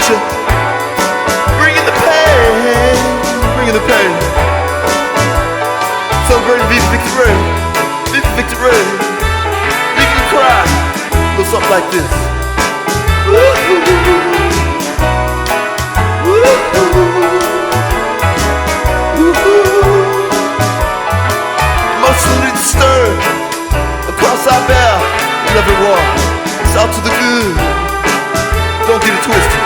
picture. Bringing the pain, bringing the pain. Celebrating Viva Victory, Viva Victory. Making you cry, a little something like this. Emotionally disturbed, across our bear, loving war. It's out to the good, don't get it twisted.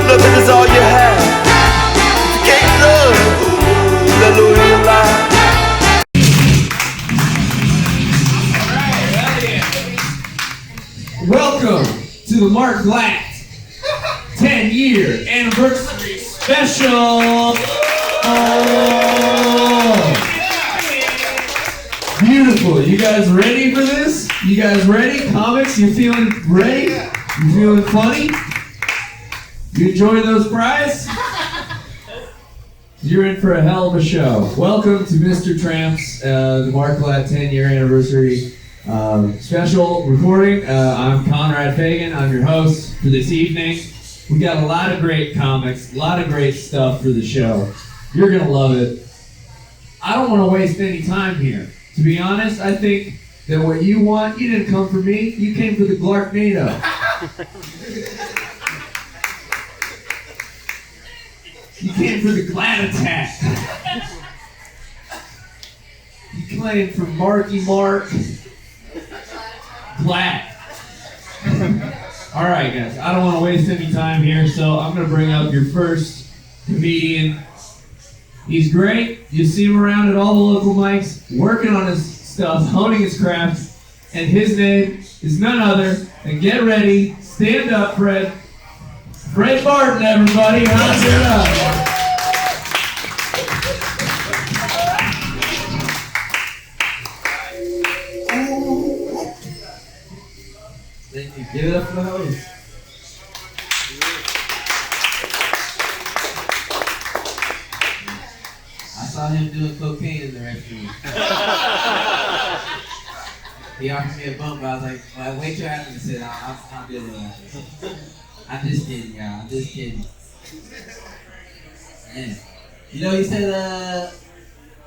Nothing is all you have. If you can't love, let low your life. Welcome to the Mark Glatt 10-year anniversary special. Beautiful. You guys ready for this? You guys ready? Comics, you feeling ready? You feeling funny? You enjoying those fries? You're in for a hell of a show. Welcome to Mr. Tramps, the Mark Glatt 10-year anniversary special recording. I'm Conrad Fagan. I'm your host for this evening. We got a lot of great comics, a lot of great stuff for the show. You're gonna love it. I don't want to waste any time here. To be honest, I think that what you want, you didn't come for me, you came for the Glarknado. You came for the Glatt attack. You came for Marky Mark Glatt. Alright guys, I don't want to waste any time here, so I'm going to bring up your first comedian. He's great. You see him around at all the local mics, working on his stuff, honing his craft, and his name is none other than, get ready, stand up, Fred. Fred Barton, everybody. Round it up. Thank you. Give it up for the host. I saw him doing cocaine in the restroom. He offered me a bump, but I was like, well, wait till after the sit. I'll deal with it. I'm just kidding, y'all. I'm just kidding. Man. You know, he said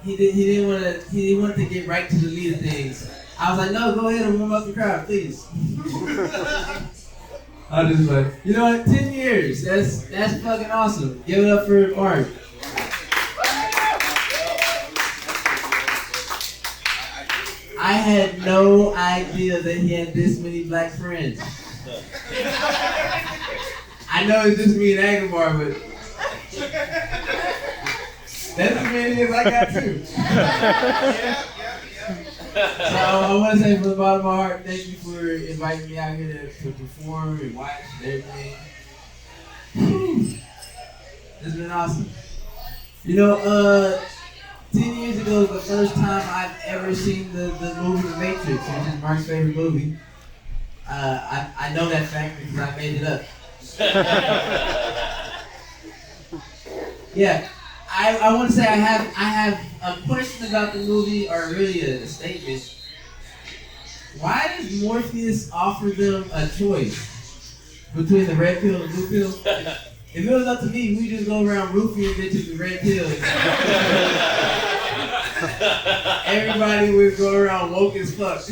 he didn't want to get right to the meat of things. I was like, no, go ahead and warm up the crowd, please. I just like, you know what? 10 years. That's fucking awesome. Give it up for Mark. I had no idea that he had this many black friends. I know it's just me and Agabar, but that's as many as I got too. So I want to say from the bottom of my heart, thank you for inviting me out here to perform and watch and everything. It's been awesome. You know, 10 years ago was the first time I've ever seen the movie The Matrix, which is Mark's favorite movie. I know that fact because I made it up. Yeah, I want to say I have a question about the movie, or really a statement. Why does Morpheus offer them a choice between the red pill and the blue pill? If it was up to me, we'd just go around roofing bitches with red pills. Everybody would go around woke as fuck.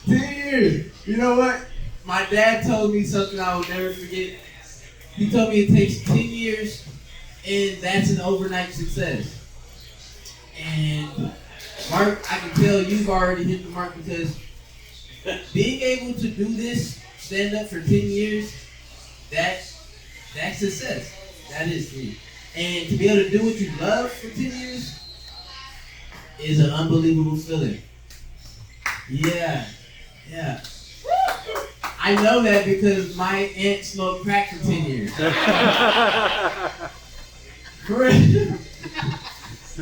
10 years. You know what? My dad told me something I will never forget. He told me it takes 10 years and that's an overnight success. And Mark, I can tell you've already hit the mark because being able to do this, stand up for 10 years, that's success. That is me. And to be able to do what you love for 10 years is an unbelievable feeling. Yeah. I know that because my aunt smoked crack for 10 years.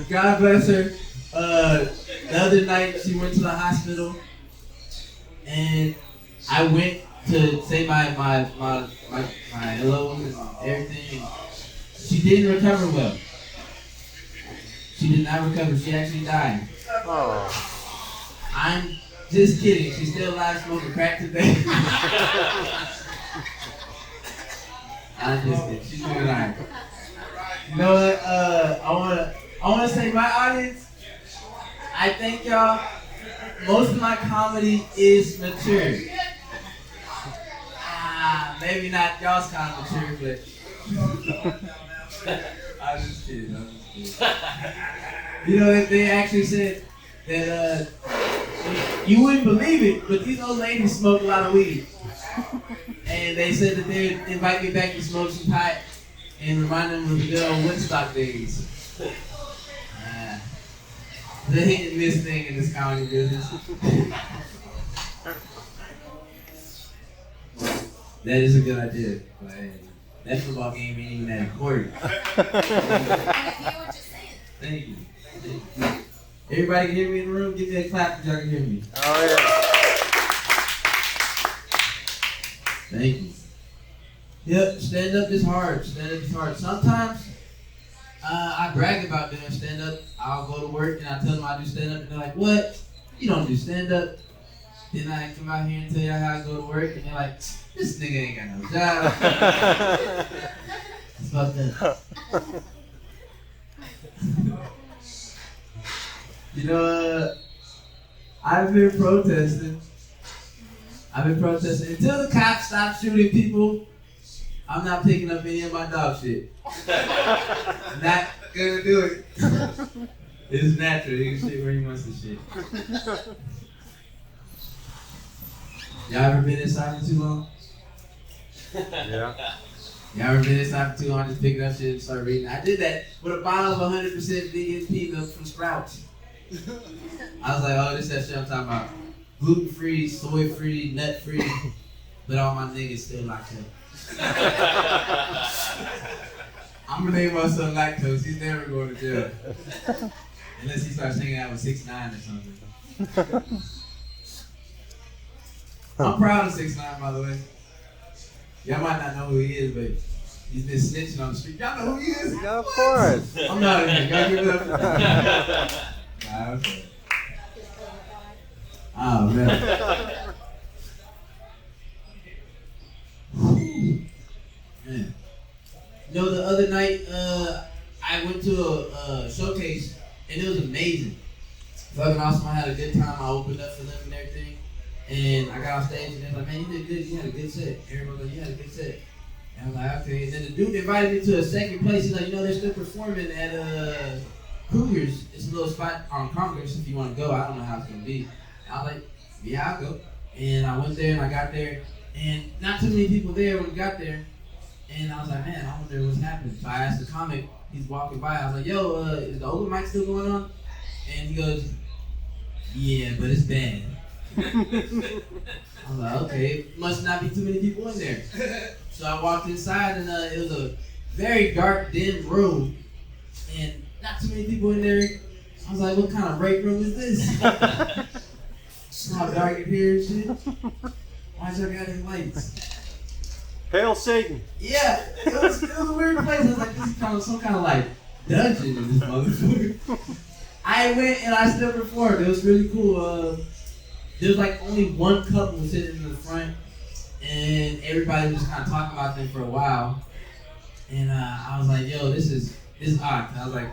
God bless her. The other night she went to the hospital and I went to say my hello and everything. She didn't recover well. She did not recover. She actually died. Oh. I'm just kidding. She's still alive smoking crack today. I'm just kidding. She's doing alright. You know what? I wanna say my audience, I thank y'all. Most of my comedy is mature. Maybe not y'all's kind of mature, but I'm just kidding. You know, they actually said that you wouldn't believe it, but these old ladies smoke a lot of weed. And they said that they'd invite me back to smoke some pot and remind them of the good old Woodstock days. The hit and miss thing in this comedy business. That is a good idea, but that football game ain't even that important. Thank you. Everybody can hear me in the room? Give me a clap if y'all can hear me. Oh, yeah. Thank you. Yep, stand up is hard. Sometimes I brag about doing stand up. I'll go to work and I tell them I do stand up and they're like, what? You don't do stand up? Then I come out here and tell you how I go to work and they're like, this nigga ain't got no job. It's fucked up. You know, I've been protesting until the cops stop shooting people. I'm not picking up any of my dog shit. I'm not gonna do it. It's natural. He can shit where he wants to shit. Y'all ever been inside for too long? Yeah. Y'all ever been inside for too long, just picking up shit and start reading? I did that with a bottle of 100% vegan peanuts from Sprouts. I was like, oh, this is that shit I'm talking about. Gluten-free, soy-free, nut-free, but all my niggas still locked up. I'm gonna name my son Lactose. He's never going to jail. Unless he starts hanging out with 6ix9ine or something. I'm proud of 6ix9ine, by the way. Y'all might not know who he is, but he's been snitching on the street. Y'all know who he is? Yeah, of course. I'm not in here. Y'all give it up. Nah, okay. Oh, man. Man. You know, the other night, I went to a showcase, and it was amazing. Fucking awesome. I had a good time. I opened up for them and everything. And I got off stage, and they were like, man, you did good. You had a good set. Everybody was like, you had a good set. And I was like, okay. And then the dude invited me to a second place. He's like, you know, they're still performing at Cougars. It's a little spot on Congress if you want to go. I don't know how it's going to be. And I was like, yeah, I'll go. And I went there, and I got there. And not too many people there when we got there. And I was like, man, I wonder what's happening. So I asked the comic, he's walking by. I was like, yo, is the open mic still going on? And he goes, yeah, but it's bad. I was like, okay, must not be too many people in there. So I walked inside, and it was a very dark, dim room, and not too many people in there. I was like, what kind of break room is this? It's all dark in here and shit. Why y'all got any lights? Hail Satan. Yeah, it was a weird place. I was like, this is kind of some kind of like dungeon in this motherfucker. I went and I still performed. It was really cool. There was like only one couple sitting in the front, and everybody was kind of talking about them for a while. And I was like, yo, this is odd. I was like,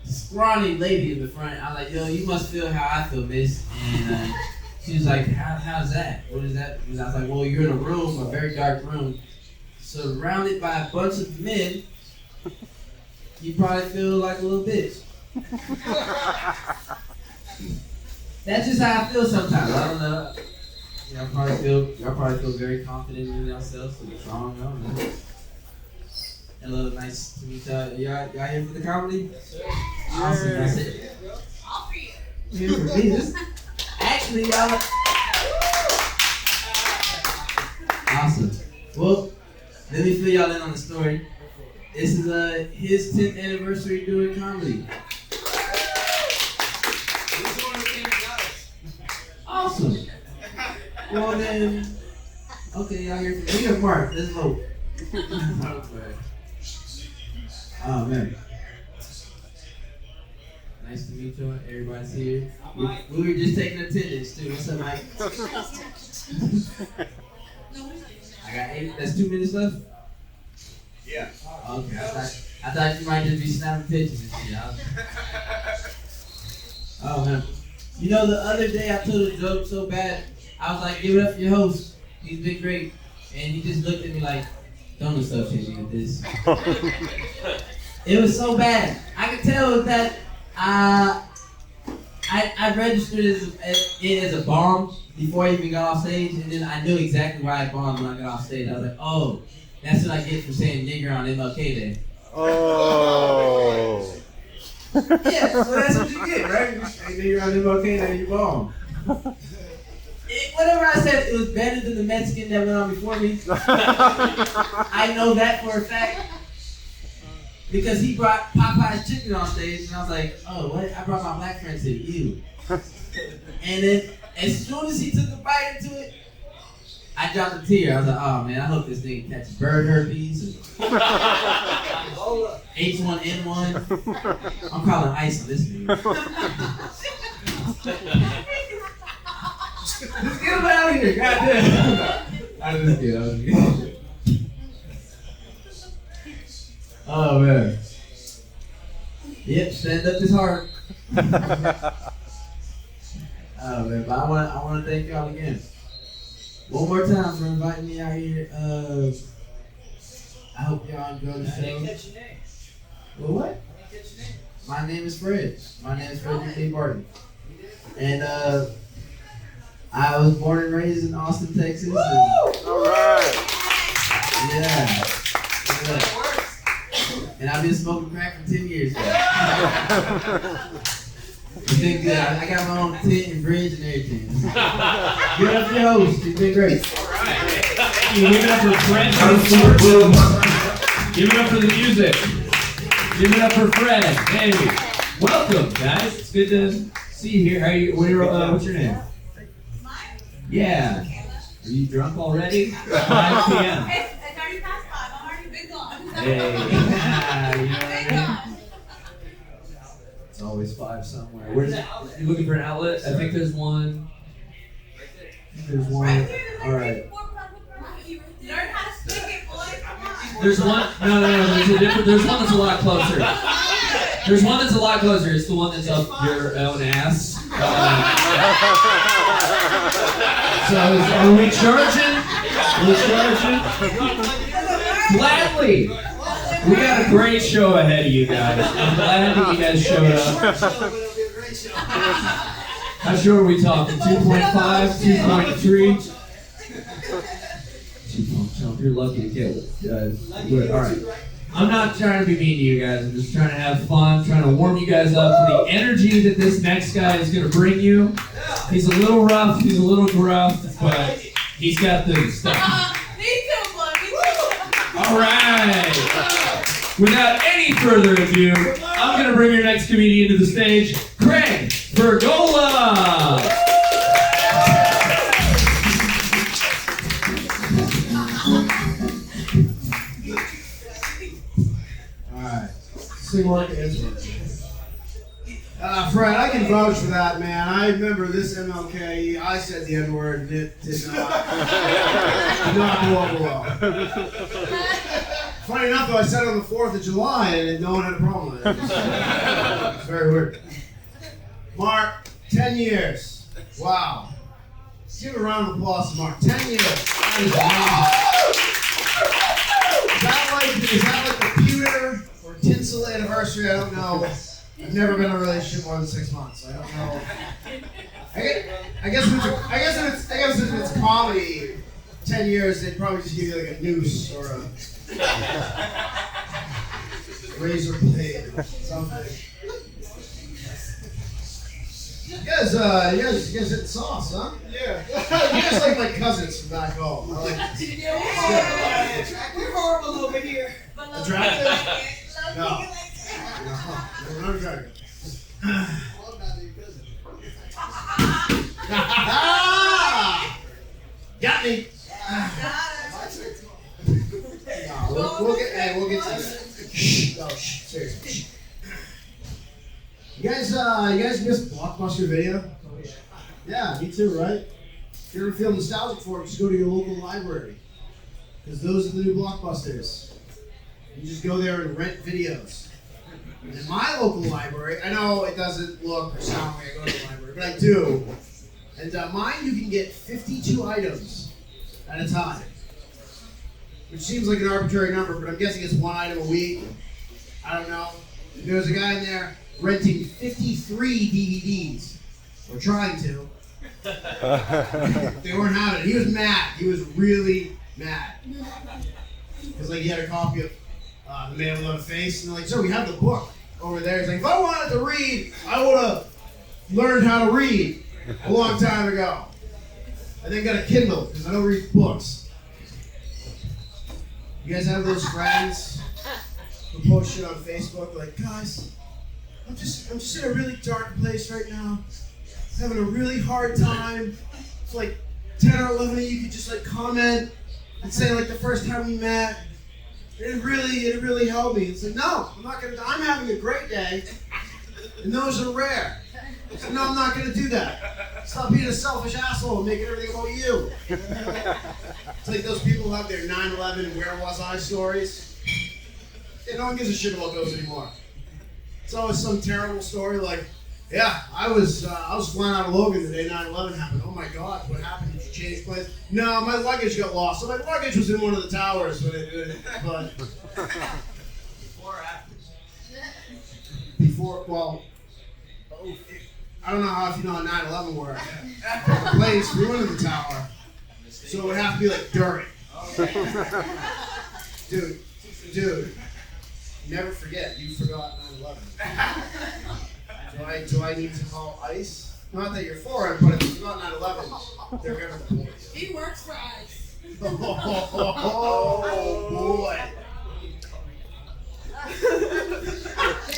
scrawny lady in the front. I was like, yo, you must feel how I feel, miss. And she was like, how's that? What is that? And I was like, well, you're in a room, a very dark room, surrounded by a bunch of men. You probably feel like a little bitch. That's just how I feel sometimes. I don't know. Y'all probably feel very confident in yourselves, so strong. I don't know. Hello, nice to meet y'all. Y'all here for the comedy? Awesome. That's it. Here for me. Actually, y'all. Awesome. Well, let me fill y'all in on the story. This is his 10th anniversary doing comedy. Awesome. Well then, okay, y'all here for me or Mark? Let's vote. Oh man. Nice to meet you. Everybody's here. We were just taking attendance too. What's up, Mike? I got 8. That's 2 minutes left? Yeah. Okay. I thought you might just be snapping pictures and shit. Oh, man. You know, the other day I told a joke so bad, I was like, give it up for your host. He's been great. And he just looked at me like, don't associate me with this. It was so bad. I could tell that I registered it as a bomb before I even got off stage, and then I knew exactly why I bombed when I got off stage. I was like, oh, that's what I get for saying nigger on MLK Day. Oh. Yeah, so that's what you get, right? You say nigger on MLK Day, you bomb. Whatever I said, it was better than the Mexican that went on before me. I know that for a fact. Because he brought Popeye's chicken on stage, and I was like, oh, what? I brought my black friend to you. And then, as soon as he took a bite into it, I dropped a tear. I was like, oh, man, I hope this thing catches bird herpes. H1N1. I'm calling ice on this nigga. Just get him out of here, goddamn. I was good. Oh man. Yep, stand up is hard. Oh man, but I wanna thank y'all again. One more time for inviting me out here. I hope y'all enjoy the show. I didn't catch your name. Well, what? I didn't catch your name. My name is Fred. My name is Frederick Lee Barton. And I was born and raised in Austin, Texas. All right. Yeah. And I've been smoking crack for 10 years now. It's been good. I got my own tent and bridge and everything. Give it up for your host. It's been great. Alright. Give it up for Fred. Give it up for the music. Give it up for Fred. Hey, welcome, guys. It's good to see you here. How are you? What's your name? Yeah. Are you drunk already? 5 p.m. It's already past 5. I'm already been gone. Hey. You know what I mean? It's always 5 somewhere. Where's that? You looking for an outlet? I think there's one. There's one. All right. Learn how to speak it, boy. Come on. There's one. No. There's a different. There's one that's a lot closer. There's one that's a lot closer. It's the one that's up your own ass. So are we charging? We're charging. Gladly. We got a great show ahead of you guys. I'm glad that you guys showed up. How sure are we talking? 2.5, 2.3? 2.5. You're lucky to get it, guys. All right. I'm not trying to be mean to you guys. I'm just trying to have fun, trying to warm you guys up for the energy that this next guy is going to bring you. He's a little rough, he's a little gruff, but he's got the stuff. Me too, boy. Me too. All right. Without any further ado, I'm going to bring your next comedian to the stage, Craig Fergola. Sing like Ezra. Fred, I can vouch for that, man. I remember this MLK. I said the N-word, and it did not go over well. Funny enough, though, I said it on the 4th of July, and no one had a problem with it. It's very weird. Mark, 10 years. Wow. Let's give a round of applause to Mark. 10 years. That is like the pewter or tinsel anniversary? I don't know. I've never been in a relationship more than 6 months. I don't know. I guess if it's comedy, 10 years, they'd probably just give you like a noose or a razor blade or something. You guys hit the sauce, huh? Yeah. You guys like my cousins from back home. I like this. Yeah. We're horrible over here. Attractive? No. We're not attractive. Got me. We'll get to that. Shh. No, shh. Seriously. Shh. You guys, you guys miss Blockbuster Video? Yeah, me too, right? If you ever feel nostalgic for it, just go to your local library. Because those are the new Blockbusters. You just go there and rent videos. In my local library, I know it doesn't look or sound like I go to the library, but I do. And mine, you can get 52 items at a time. Which seems like an arbitrary number, but I'm guessing it's one item a week. I don't know. There's a guy in there renting 53 DVDs. Or trying to. They weren't having it. He was mad. He was really mad. Because like he had a copy of The Man Without a Face, and they're like, "So we have the book over there." He's like, "If I wanted to read, I would have learned how to read a long time ago. I then got a Kindle because I don't read books." You guys have those friends who post shit on Facebook like, "Guys, I'm just in a really dark place right now. Having a really hard time." It's like 10 or 11 of you could just like comment and say like the first time we met, it really helped me. It's like, no, I'm having a great day, and those are rare. So no, I'm not gonna do that. Stop being a selfish asshole and making everything about you. It's like those people who have their 9/11 and where was I stories. Yeah, no one gives a shit about those anymore. It's always some terrible story like, yeah, I was flying out of Logan the day 9/11 happened. Oh my God, what happened? Did you change planes? No, my luggage got lost. So my luggage was in one of the towers when but Before or after? Before, well, I don't know if you know how 9/11 worked. The planes flew into the tower, so it would have to be like during. Dude, never forget, you forgot 9/11. Do I need to call ICE? Not that you're for it, but if you forgot 9/11, they're gonna report you. He works for ICE. Oh boy.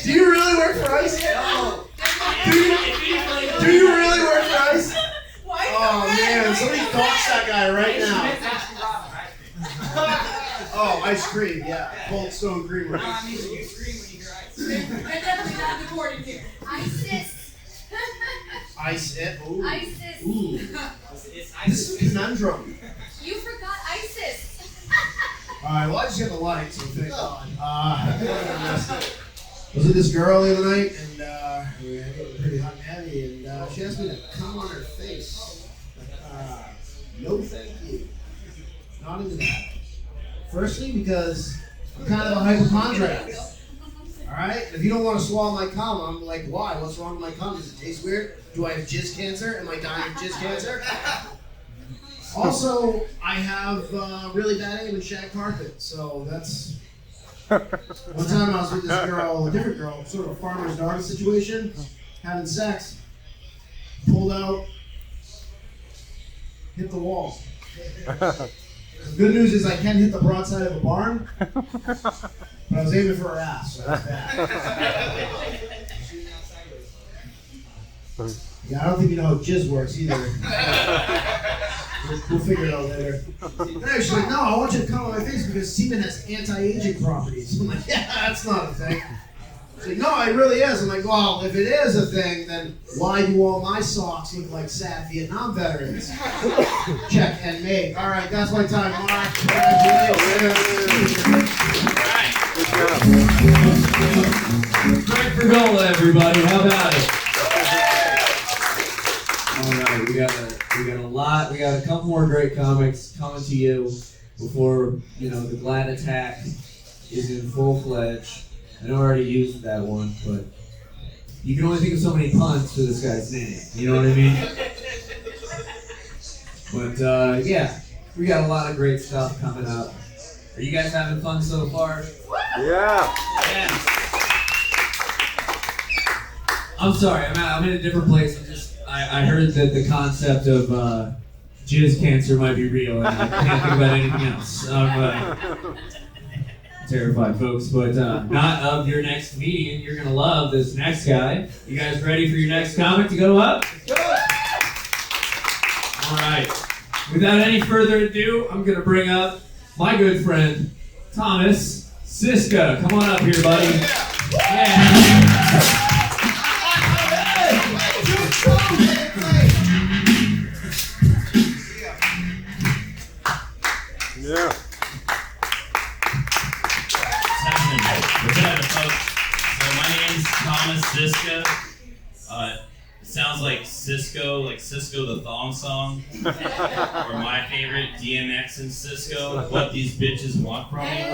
Do you really work for ICE? No. Do you really work for ICE? Why? Oh man, somebody dox that guy right now. Oh, ice cream, yeah. Cold Stone Creamery. You scream when you hear ICE. They're definitely not recording here. ISIS. Ice it. Ooh. ISIS. Ooh. It's This is a conundrum. You forgot ISIS. Alright, well I just got the light, so thank God. Was with this girl the other night, and we were getting pretty hot and heavy, and she asked me to come on her face. No thank you. Not into that. Firstly, because I'm kind of a hypochondriac. Alright? If you don't want to swallow my cum, I'm like, why? What's wrong with my cum? Does it taste weird? Do I have jizz cancer? Am I dying of jizz cancer? Also, I have really bad aim and shag carpet, so that's... One time I was with this girl, a different girl, sort of a farmer's daughter situation, having sex, pulled out, hit the wall. The good news is I can hit the broadside of a barn, but I was aiming for her ass, so that's bad. Yeah, I don't think you know how jizz works either. We'll figure it out later. Hey, she's like, no, I want you to come on my face because semen has anti-aging properties. I'm like, yeah, that's not a thing. She's like, no, it really is. I'm like, well, if it is a thing, then why do all my socks look like sad Vietnam veterans? Check and mate. All right, that's my time, Mark. Congratulations. Great Fergola, everybody. How about it? All right, we got a lot. We got a couple more great comics coming to you before the Glatt attack is in full-fledged. I know I already used that one, but you can only think of so many puns for this guy's name. You know what I mean? But yeah, we got a lot of great stuff coming up. Are you guys having fun so far? Yeah. Yeah. I'm sorry, I'm in a different place. I heard that the concept of jizz cancer might be real, and I can't think about anything else. I'm terrified, folks, but not of your next comedian. You're gonna love this next guy. You guys ready for your next comic to go up? All right. Without any further ado, I'm gonna bring up my good friend Thomas Sisca. Come on up here, buddy. Yeah. It sounds like Sisca the thong song, or my favorite, DMX and Sisca, What These Bitches Want From Me.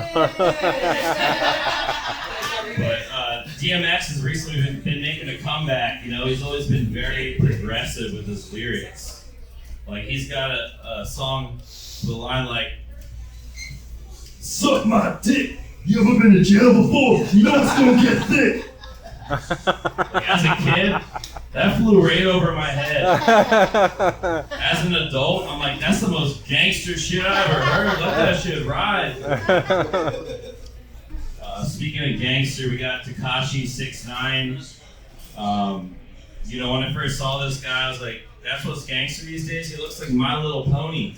But DMX has recently been making a comeback. You know, he's always been very progressive with his lyrics. Like, he's got a song with a line like, "Suck my dick. You ever been to jail before? You know it's gonna get thick." Like, as a kid, that flew right over my head. As an adult, I'm like, that's the most gangster shit I ever heard. Let that shit ride. Speaking of gangster, we got Tekashi 6ix9ine. You know, when I first saw this guy, I was like, that's what's gangster these days? He looks like My Little Pony.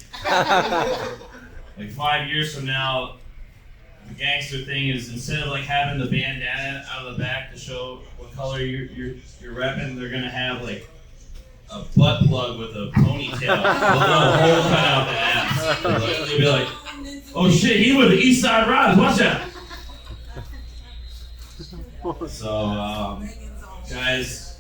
Like 5 years from now, the gangster thing is, instead of like having the bandana out of the back to show what color you're repping, they're gonna have like a butt plug with a ponytail, with a little hole cut out the ass. They'll be like, "Oh shit, he with the East Side Riders, watch out!" So, guys,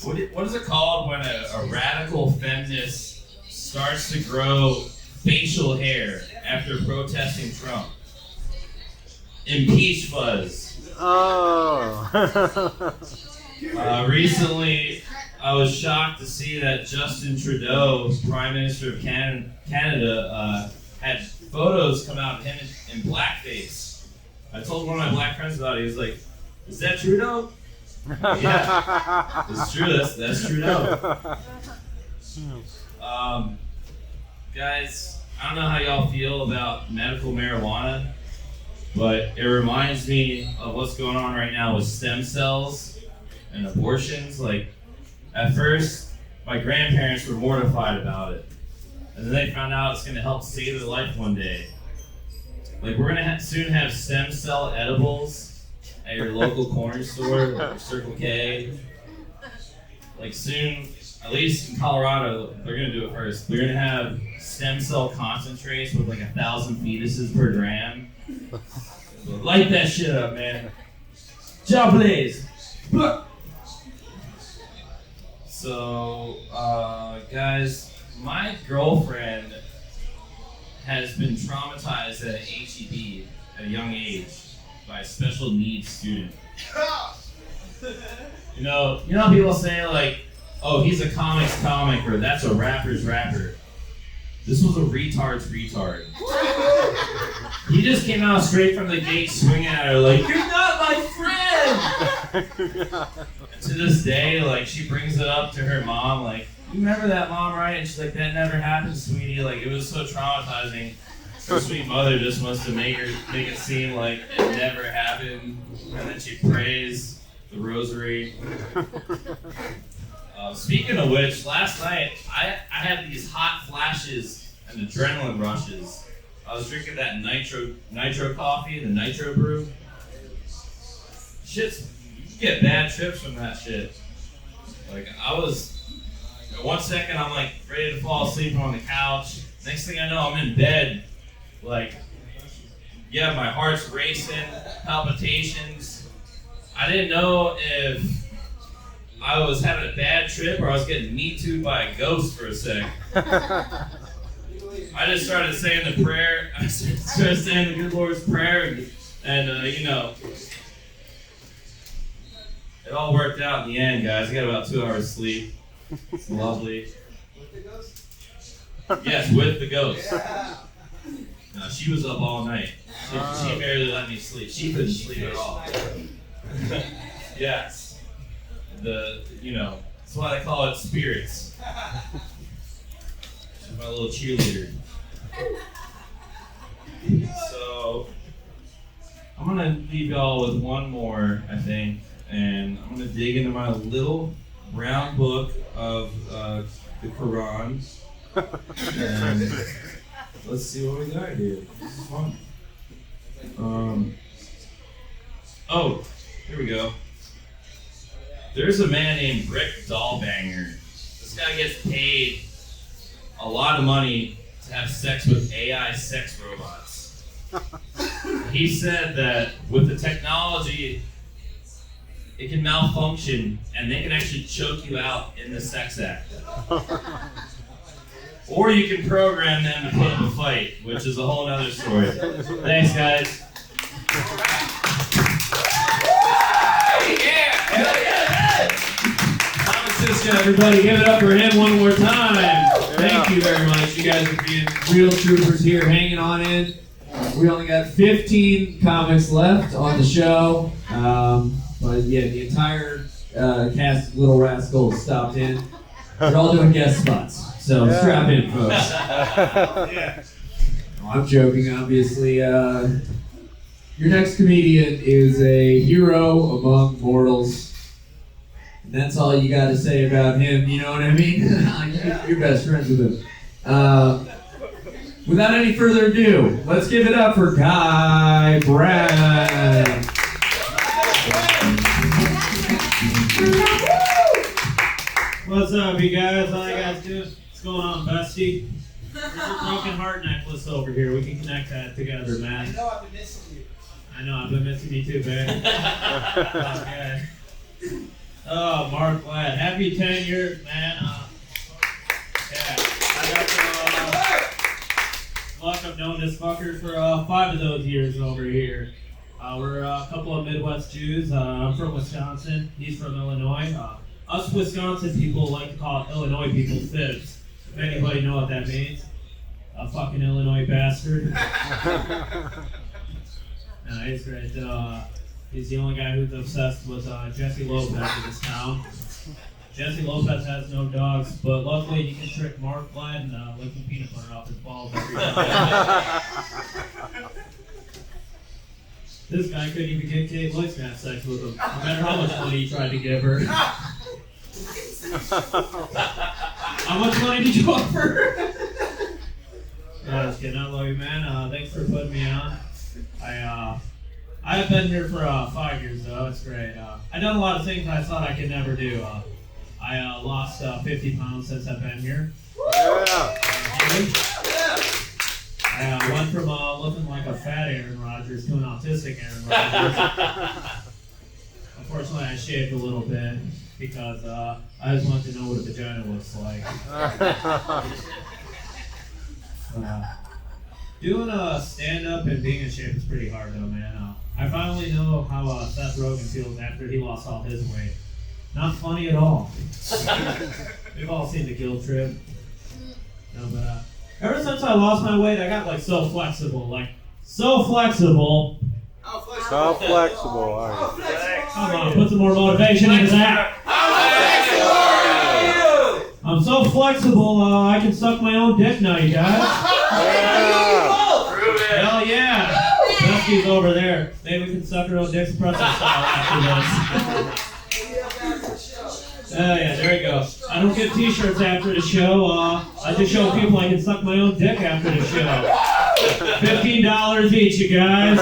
what is it called when a radical feminist starts to grow facial hair after protesting Trump? Impeach fuzz. Oh. Recently, I was shocked to see that Justin Trudeau, Prime Minister of Canada, had photos come out of him in blackface. I told one of my black friends about it. He was like, "Is that Trudeau?" Yeah, it's true. That's Trudeau. Guys, I don't know how y'all feel about medical marijuana, but it reminds me of what's going on right now with stem cells and abortions. Like, at first, my grandparents were mortified about it, and then they found out it's going to help save their life one day. Like, we're going to soon have stem cell edibles at your local corner store, like Circle K. Like, soon, at least in Colorado, they're going to do it first. They're going to have stem cell concentrates with like 1,000 fetuses per gram. Light that shit up, man. Job blaze. So, guys, my girlfriend has been traumatized at an HEB at a young age by a special needs student. You know how people say like, "Oh, he's a comic's comic," or "That's a rapper's rapper." This was a retard's retard. He just came out straight from the gate swinging at her like, "You're not my friend!" And to this day, like, she brings it up to her mom, like, "You remember that, Mom, right?" And she's like, "That never happened, sweetie." Like, it was so traumatizing. Her sweet mother just wants to make it seem like it never happened. And then she prays the rosary. Speaking of which, last night, I had these hot flashes and adrenaline rushes. I was drinking that nitro coffee, the nitro brew. You get bad trips from that shit. Like, at 1 second, I'm like ready to fall asleep on the couch. Next thing I know, I'm in bed. Like, yeah, my heart's racing, palpitations. I didn't know if I was having a bad trip or I was getting Me Too'd by a ghost for a sec. I just started saying the prayer. I started saying the good Lord's Prayer, and you know, it all worked out in the end, guys. I got about 2 hours sleep. It's lovely. With the ghost? Yes, with the ghost. Yeah. No, she was up all night. She barely let me sleep. She couldn't sleep at all. Yes. That's why they call it spirits. She's my little cheerleader. So, I'm gonna leave y'all with one more, I think, and I'm gonna dig into my little brown book of the Quran. And let's see what we got here. This is fun. Oh, here we go. There's a man named Rick Dahlbanger. This guy gets paid a lot of money to have sex with AI sex robots. He said that with the technology it can malfunction and they can actually choke you out in the sex act. Or you can program them to put up a fight, which is a whole other story. Thanks, guys. Yeah, hell yeah! Sisca, everybody, give it up for him one more time. Thank you very much. You guys are being real troopers here, hanging on in. We only got 15 comics left on the show. But yeah, the entire cast of Little Rascals stopped in. They're all doing guest spots. So strap in, folks. No, I'm joking, obviously. Your next comedian is a hero among mortals. And that's all you got to say about him, you know what I mean? You're best friends with him. Without any further ado, let's give it up for Guy Brad. What's up, you guys? How you guys doing? What's going on, bestie? There's a broken heart necklace over here. We can connect that together, man. I know I've been missing you. I know, I've been missing you too, babe. Okay. Oh, Mark Glatt. Happy 10 years, man. Yeah, I got the luck of knowing this fucker for 5 of those years over here. We're a couple of Midwest Jews. I'm from Wisconsin. He's from Illinois. Us Wisconsin people like to call Illinois people fibs. If anybody know what that means. A fucking Illinois bastard. No, he's great. He's the only guy who's obsessed with Jesse Lopez in this town. Jesse Lopez has no dogs, but luckily he can trick Mark Glatt and licking peanut butter off his balls every time. This guy couldn't even get Kate Loyce to have sex with him, no matter how much money he tried to give her. How much money did you offer? Yeah, just kidding. I love you, man. Thanks for putting me on. I've been here for 5 years, though. It's great. I've done a lot of things I thought I could never do. I lost 50 pounds since I've been here. Yeah. I went from looking like a fat Aaron Rodgers to an autistic Aaron Rodgers. Unfortunately, I shaved a little bit because I just wanted to know what a vagina looks like. Doing a stand-up and being in shape is pretty hard, though, man. I finally know how Seth Rogen feels after he lost all his weight. Not funny at all. We've all seen the guilt trip. No, but ever since I lost my weight, I got like so flexible. So flexible, all right. Come on, put some more motivation into that. I'm so flexible, I can suck my own dick now, you guys. Hell yeah. Dusty's over there. Maybe we can suck her own dicks pretzel style after this. Oh yeah, there you go. I don't get t-shirts after the show. I just show people I can suck my own dick after the show. $15 each, you guys.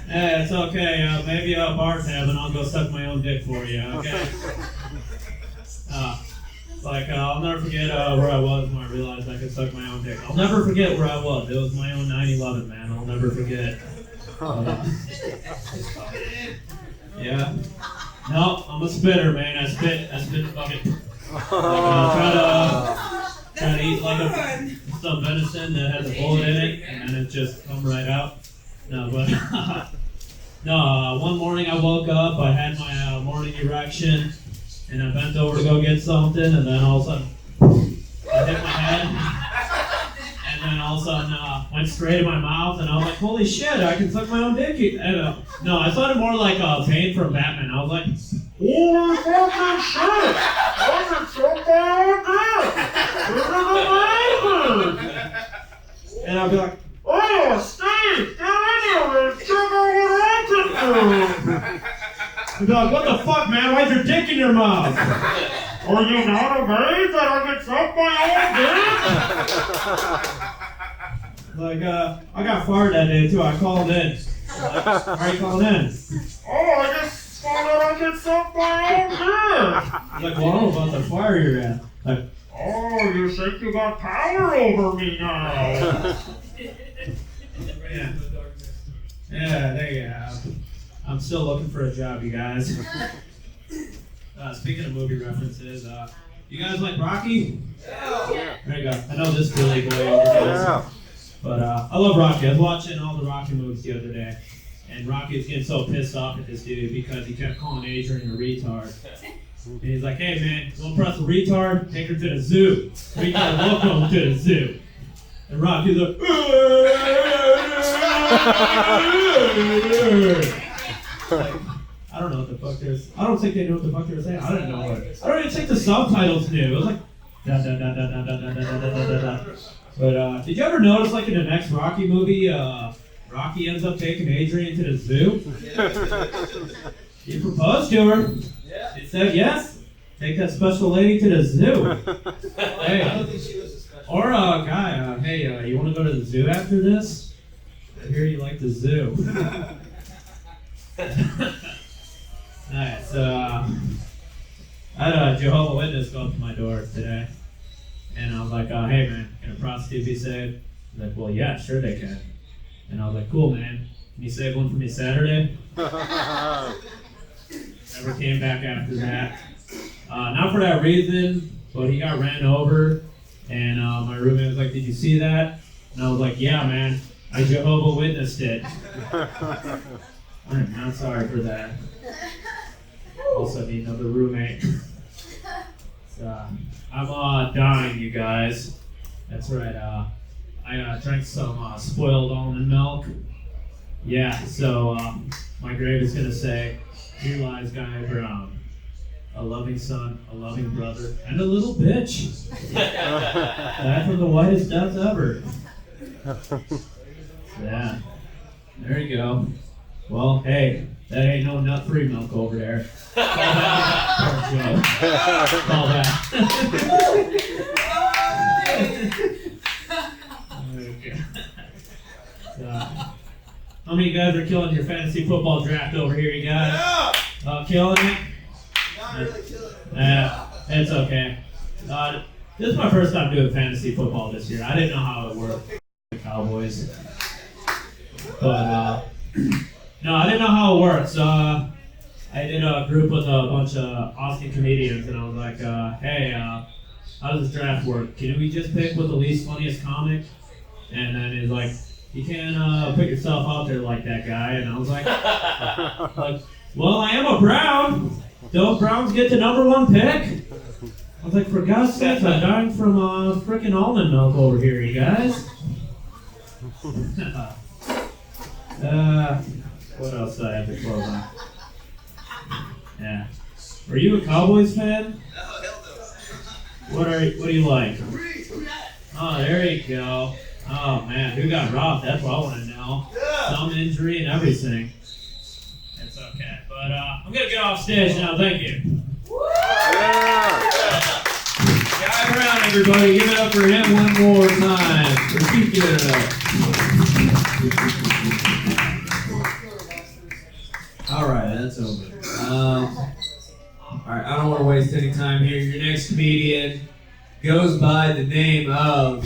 Hey, it's okay. Maybe a bar tab and I'll go suck my own dick for you, okay? I'll never forget where I was when I realized I could suck my own dick. I'll never forget where I was. It was my own 9/11, man. I'll never forget. Yeah. No, I'm a spitter, man. I spit fucking. Try to eat like some venison that has a bullet in it, and then it just come right out. No, but one morning I woke up, I had my morning erection, and I bent over to go get something, and then all of a sudden I hit my head, and then all of a sudden went straight in my mouth, and I was like, holy shit, I can suck my own dick. And, no, I sounded more like Bane from Batman. I was like, holy fucking shit, I can suck my own dick. And I'd be like, oh, Steve, get in here and check out what I can do. I'd be like, what the fuck, man? Why's your dick in your mouth? Are you not amazed that I can suck my own dick? I got fired that day, too. I called in. Why are you calling in? Oh, I just found out I can suck my own dick. I'm like, well, I don't know about the fire you're at. Like, oh, you think you got power over me now? Yeah, there you go. I'm still looking for a job, you guys. Speaking of movie references, you guys like Rocky? Yeah. There you go. I know this Billy boy over here. Yeah. But I love Rocky. I was watching all the Rocky movies the other day. And Rocky was getting so pissed off at this dude because he kept calling Adrian a retard. And he's like, hey man, you want to press a retard? Take her to the zoo. Retard, welcome to the zoo. And Rocky's like, I don't know what the fuck there's. I don't think they knew what the fuck they were saying. I didn't know what. I don't even think the subtitles knew. It was like da da da da da da da da da da da. But did you ever notice, like in the next Rocky movie, Rocky ends up taking Adrian to the zoo? He proposed to her. She said yes. Take that special lady to the zoo. Hey, or a guy. Hey, you want to go to the zoo after this? I hear you like the zoo. Alright, so I had a Jehovah's Witness go up to my door today, and I was like, hey man, can a prostitute be saved? He's like, well yeah, sure they can. And I was like, cool man, can you save one for me Saturday? Never came back after that. Not for that reason, but he got ran over, and my roommate was like, did you see that? And I was like, yeah man, I Jehovah's Witnessed it. I'm not sorry for that. Also need another roommate. So, I'm dying, you guys. That's right. I drank some spoiled almond milk. Yeah. So my grave is gonna say, "Here lies Guy Brown, a loving son, a loving brother, and a little bitch." Died from the whitest death ever. Yeah. There you go. Well, hey, that ain't no nut-free milk over there. Call that Call that. Okay. So, how many of you guys are killing your fantasy football draft over here, you guys? Killing it? Not really killing it. Yeah, it's okay. This is my first time doing fantasy football this year. I didn't know how it worked. The Cowboys. But, no, I didn't know how it works. I did a group with a bunch of Austin comedians, and I was like, hey, how does this draft work? Can we just pick what the least funniest comic? And then he's like, you can't put yourself out there like that guy. And I was like, well, I am a Brown. Don't Browns get the #1 pick? I was like, for God's sake, I'm dying from freaking almond milk over here, you guys. What else do I have to close on? Yeah. Are you a Cowboys fan? What do you like? Oh, there you go. Oh man, who got robbed? That's what I want to know. Some injury and everything. It's okay. But I'm gonna get off stage now. Thank you. Guy Brown, everybody, give it up for him one more time. Keep giving it up. All right, that's over. All right, I don't want to waste any time here. Your next comedian goes by the name of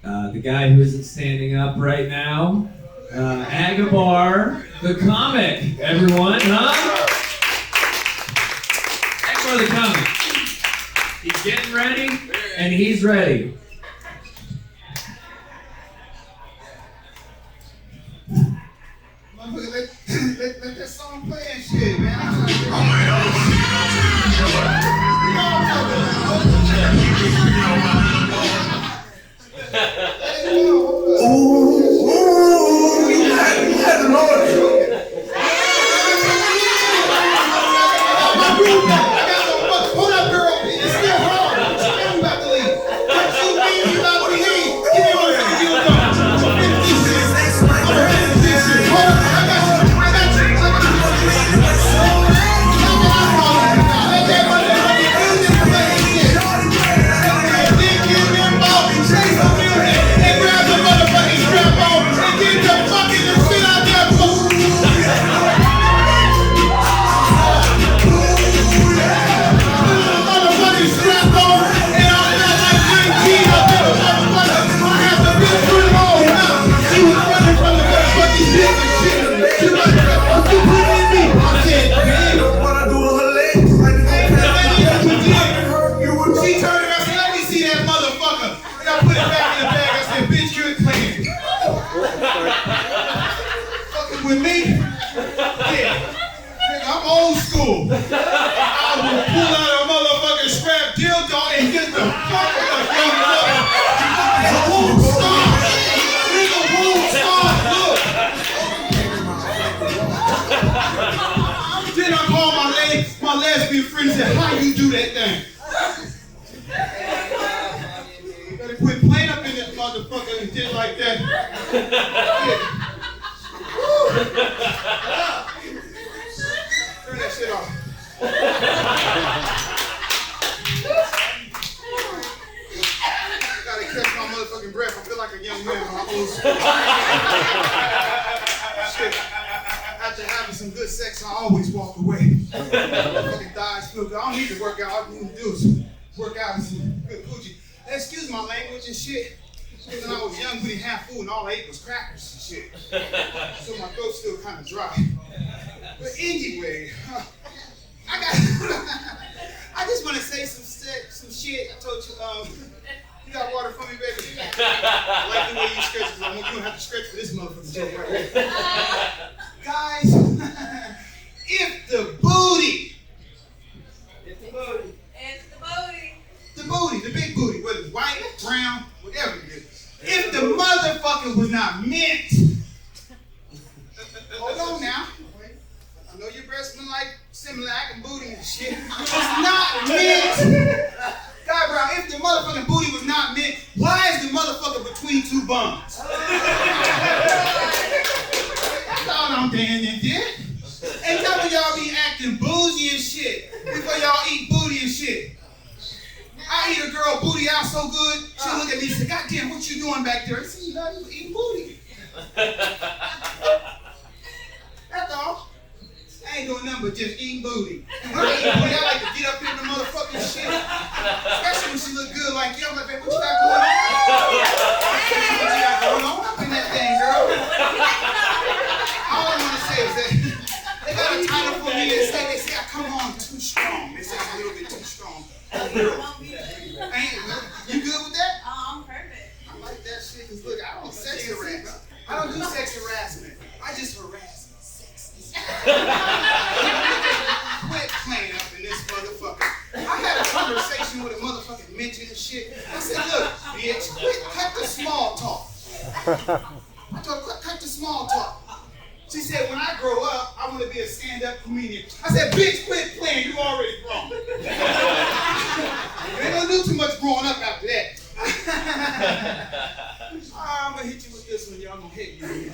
the guy who isn't standing up right now, Agabar The Comic. Everyone, huh? Agabar The Comic. He's getting ready, and he's ready. Let that song play and shit, man. You had the Lord. Hold up, girl. It's still hard. I'm about to leave. What you mean you about to leave? Give me one second. You go. Hold up. I got you. Let that Yeah. Nigga, I'm old school. I will pull out a motherfucking scrap dildo and get the fuck out of here. The whole star. Nigga, whole star. Look. Then I call my lesbian friend and said, how you do that thing? You better quit playing up in that motherfucker and shit like that. Yeah. Turn that shit off. Gotta catch my motherfucking breath. I feel like a young man. Shit. After having some good sex, I always walk away. Fucking thighs feel good. I don't need to work out. All I need to do is work out with some good coochie. Excuse my language and shit. When I was young, we didn't have food and all I ate was crackers and shit. So my throat's still kind of dry. But anyway, I just want to say some shit. I told you, you got water for me, baby? I like the way you stretch this. You don't have to stretch for this motherfucking joke right here. Guys, if the booty, the big booty, whether it's white, brown, whatever it is, if the motherfucker was not mint, hold on now. I know your breasts been like Similac and booty and shit. It's not mint. God, bro, if the motherfucking booty was not mint, why is the motherfucker between two buns? That's all I'm saying and did. Ain't that when y'all be acting bougie and shit before y'all eat booty and shit? I eat a girl booty out so good, she'll look at me and say, God damn, what you doing back there? I say, you eating booty. That's all. I ain't doing nothing but just eating booty. And when I eat booty, I like to get up in the motherfucking shit. Especially when she look good like you. I'm like, what you got going on? What you got going on up in that thing, girl? All I want to say is that they got a title for me. They say I come on too strong. They say I'm a little bit too strong. You good with that? I'm perfect. I like that shit. Cause look, I don't sex harass. I don't do sex harassment. I just harass sex. Quit playing up in this motherfucker. I had a conversation with a motherfucking midget and shit. I said, look, bitch, cut the small talk. I told her, cut the small talk. She said, when I grow up, I want to be a stand-up comedian. I said, bitch, quit playing. You already grown. You ain't gonna do too much growing up after that. I'm gonna hit you with this one, y'all. I'm gonna hit you.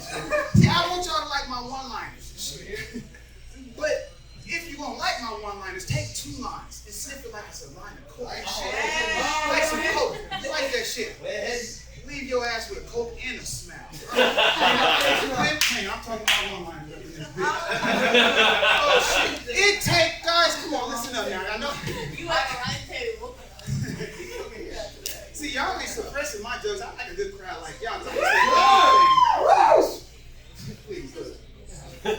See, I want y'all to like my one-liners and shit. But if you gonna like my one-liners, take 2 lines and sniff it like it's a line of coke and shit. Like some coke. You like that shit. Leave your ass with a coke and a smell. Quit playing. I'm talking about one-liners up in this bitch. Oh shit. It take, guys, come on, listen up now. I know. You have a line too. See, y'all ain't suppressing my jokes. I like a good crowd like y'all. Please, listen.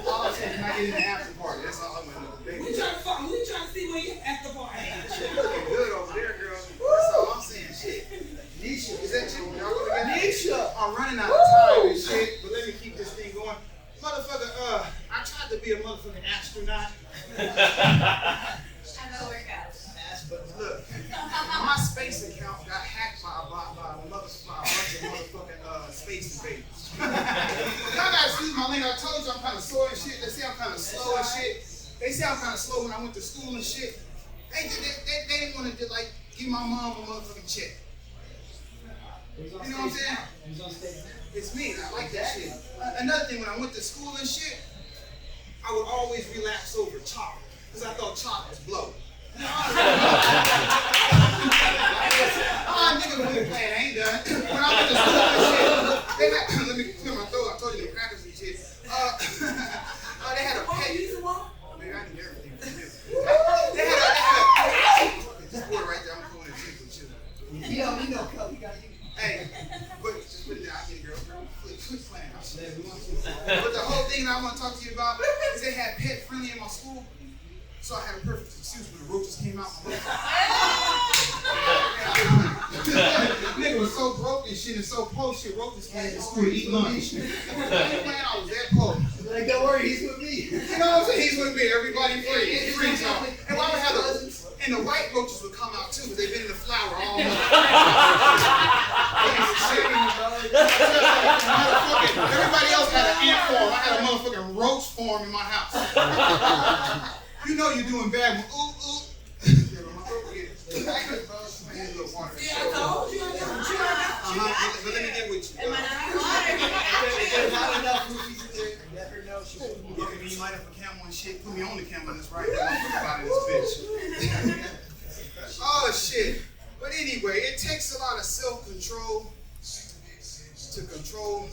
All I'm saying, can I get in the after party? That's all I'm gonna do. We trying to see where you at the party. Shit looking good over there, girl. That's all I'm saying. Shit. Nisha, is that you? Y'all go together? Nisha! I'm running out of time and shit, but let me keep this thing going. Motherfucker, I tried to be a motherfucking astronaut. I know workout. But look, my space account got hacked by a bunch of motherfucking space invaders. Y'all gotta excuse my language. I told you I'm kind of sore and shit. They say I'm kind of slow and shit. They say I'm kind of slow when I went to school and shit. They didn't want to like give my mom a motherfucking check. You know what I'm saying? It's me. I like that shit. Another thing, when I went to school and shit, I would always relapse over chocolate because I thought chocolate was blow. Nigga, quit playing. I ain't done. When I went to school and shit, they had, let me clear my throat. I told you the crackers and shit. They had a pet. Man, I need everything from you. They had a this board right there. I'm going to drink some shit. Yeah, we know, Cub. We got you. Hey, but just put it down. I get it, girl. Quit playing. But the whole thing that I want to talk to you about is they had pet friendly in my school. So I had a perfect excuse when the roaches came out my mouth. Nigga was so broke and shit and so poor shit, roaches came to school to eat lunch. I was that poor. Like, don't worry, he's with me. You know what I'm saying? He's with me. Everybody free. Free talk. And why would have and the white roaches would come out too, because they've been in the flower all month. Everybody else had an ant farm. I had a motherfucking roach farm in my house. You know you're doing bad when ooh. Yeah, I told you. But let me get with you. Am I not There's not enough movies in there. You never know. Look at me, you light up a camel and shit. Put me on the camel, that's right. I'm this bitch. Oh shit. But anyway, it takes a lot of self-control to control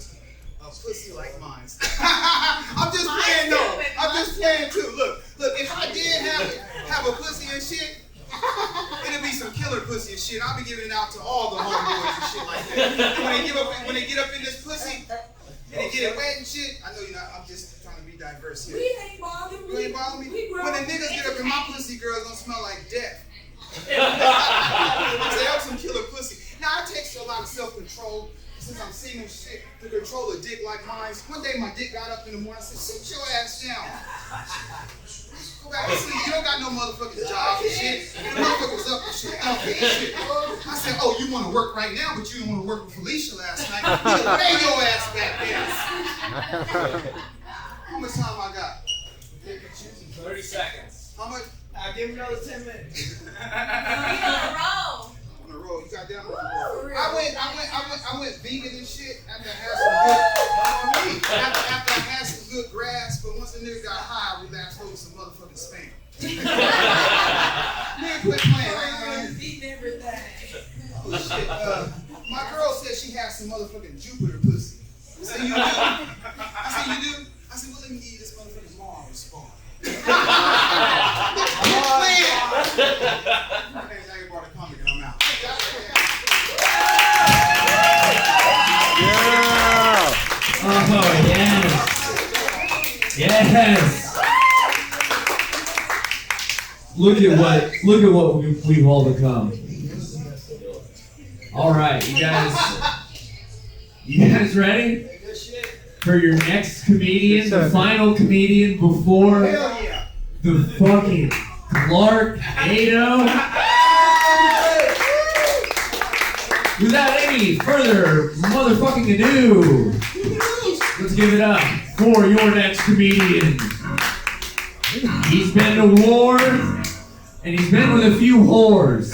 a pussy like mine. I'm just playing though. I'm just playing too. Look, if I did have a pussy and shit, it'd be some killer pussy and shit. I'll be giving it out to all the homeboys and shit like that. And when they get up in this pussy and they get it wet and shit, I know you're not. I'm just trying to be diverse here. We ain't bothered me. You ain't bother me? When the niggas get up in my pussy, girls don't smell like death. They have some killer pussy. Now it takes a lot of self-control since I'm single shit to control a dick like mine. One day my dick got up in the morning. I said, sit your ass down. Go back to sleep. You don't got no motherfucking job and shit. And the motherfuckers up and shit. Up and shit. I said, oh, you want to work right now, but you didn't want to work with Felicia last night. You lay your ass back there. How much time I got? 30 seconds. How much? I'll give him another 10 minutes. On a roll. On the road. You got down on the road. I went vegan and shit after I had some good. After I had some good grass, but once the nigga got high, I relaxed over some motherfucking spam. Nigga, quit playing. Eating everything. Oh shit. My girl said she has some motherfucking Jupiter pussy. I said, you do? I said, you do? I said, well, let me give you this motherfucking Mars spawn. Hey, Agabar The Comic, and I'm out. Oh, yes. Look at what we've all become. All right, you guys ready for your next comedian, the final comedian before the fucking Clark-ado? Without any further motherfucking ado, let's give it up for your next comedian. He's been to war, and he's been with a few whores.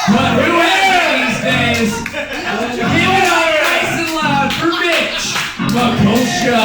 But whoever these days, give it up nice and loud for Mitch Mekulshia.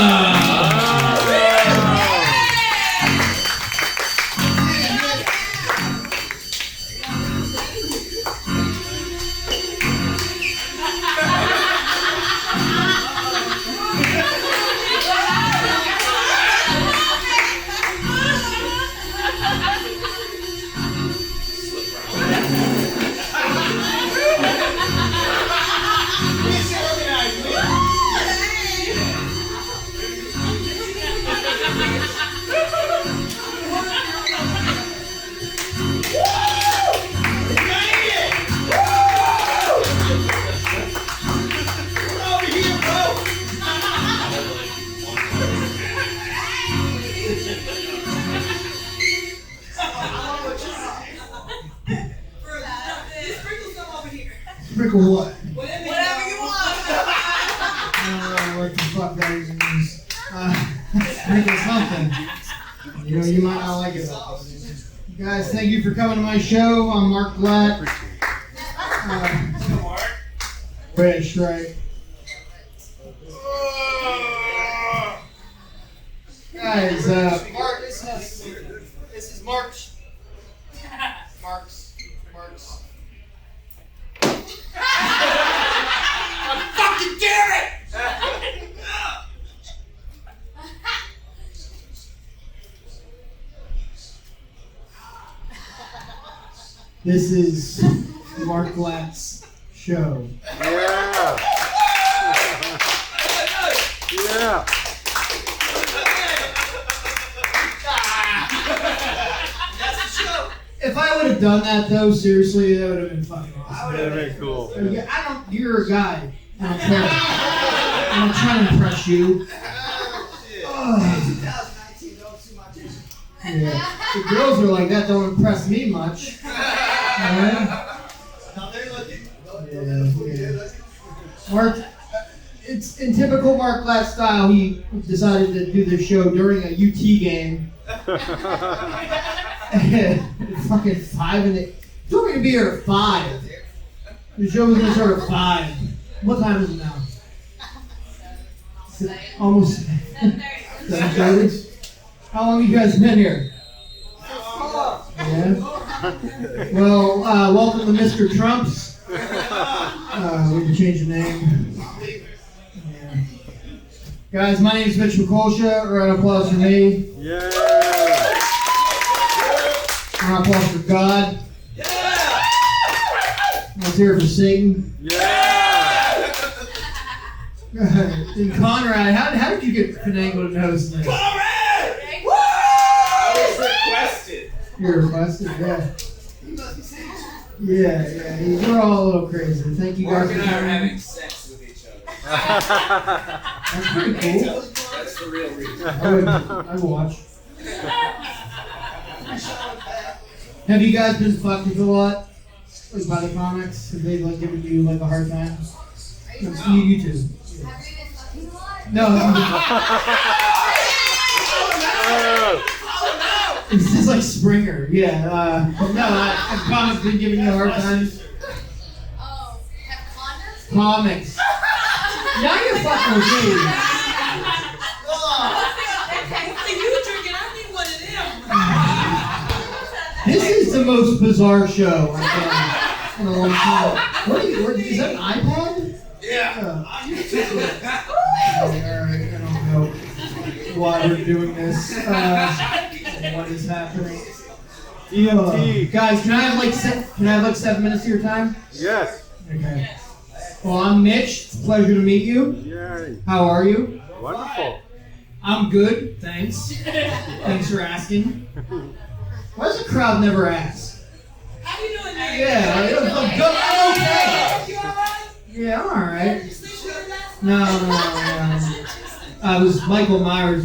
Sprinkle what? Whatever you want. I don't know what the fuck that even means. Sprinkle something. You know, you might not like it. Guys, thank you for coming to my show. I'm Mark Glatt. Red Stripe. Guys, Mark, this is Mark's. Fucking damn it! This is Mark Glatt's show. Yeah. Yeah. If I would have done that though, seriously, that would have been fucking awesome. That would have been cool. You're a guy. I don't care. I'm not trying to impress you. Yeah. The girls are like, that don't impress me much. Yeah. Mark, it's in typical Mark Glatt style, he decided to do this show during a UT game. Fucking 5 and 8. You told me to be here at 5. The show was gonna start at 5. What time is it now? Almost 7:30. How long have you guys been here? Yeah. Well, welcome to Mr. Tramps. We can change the name. Yeah. Guys, my name is Mitch Mekulshia. Round of applause for me. Yeah. Round of applause for God. Yeah. Let's hear it for Satan. Yeah. And Conrad, how did you get finagled and host this? Conrad! Woo! I was requested. You're requested, yeah. Yeah. We're all a little crazy. Thank you guys for coming. Sex with each other. That's pretty cool. That's the real reason. I'd watch. Have you guys been fucked with a lot? Like by the comics? Have they like given you like a hard time? No, you too. Have you been fucking a lot? No. This is like Springer. Yeah. Have comics been giving you a hard time? Oh, have condoms? Comics. Now you're fucking with me. You drinking? I need one of them. This is the most bizarre show I've done in a long time. Is that an iPad? Yeah. Alright, I don't know why we're doing this. What is happening? Guys, can I have like 7 minutes of your time? Yes. Okay. Well, I'm Mitch. It's a pleasure to meet you. Yay. How are you? Wonderful. I'm good, thanks. Thanks for asking. Why does the crowd never ask? How you doing, man? Yeah, I'm okay. You alright? Yeah, I'm alright. Did you sleep good last No. night? It was Michael Myers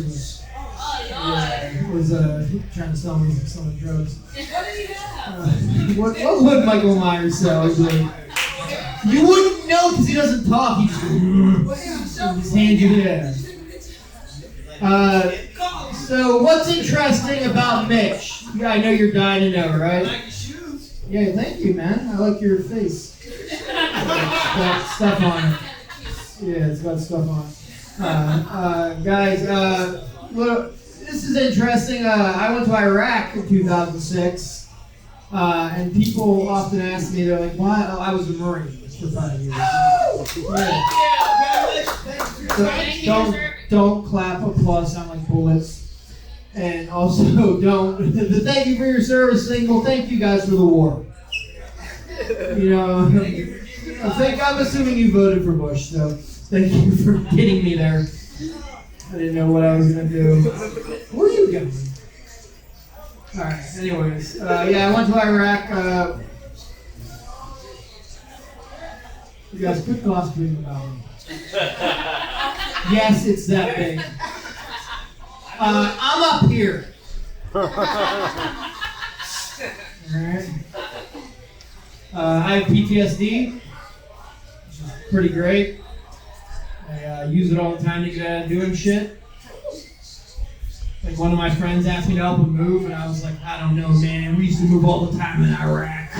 was Oh, trying to sell me some drugs. What did he have? What would Michael Myers sell? He's like, you wouldn't know because he doesn't talk. He just hands you there. So what's interesting about Mitch? Yeah, I know you're dying to know, right? I like your shoes. Yeah, thank you, man. I like your face. It's got stuff on it. Yeah, it's got stuff on it. Guys, this is interesting. I went to Iraq in 2006, and people often ask me, they're like, why? Oh, I was a Marine for 5 years. Yeah. So don't clap, applause sound like bullets. And also don't, the thank you for your service thing, well, thank you guys for the war. You know, I'm assuming you voted for Bush, so thank you for getting me there. I didn't know what I was going to do. Where are you going? Alright, anyways. Yeah, I went to Iraq. You guys, quit gossiping about me. Yes, it's that big. I'm up here. Alright. I have PTSD, which is pretty great. I use it all the time to get out of doing shit. Like one of my friends asked me to help him move, and I was like, I don't know, man. We used to move all the time in Iraq.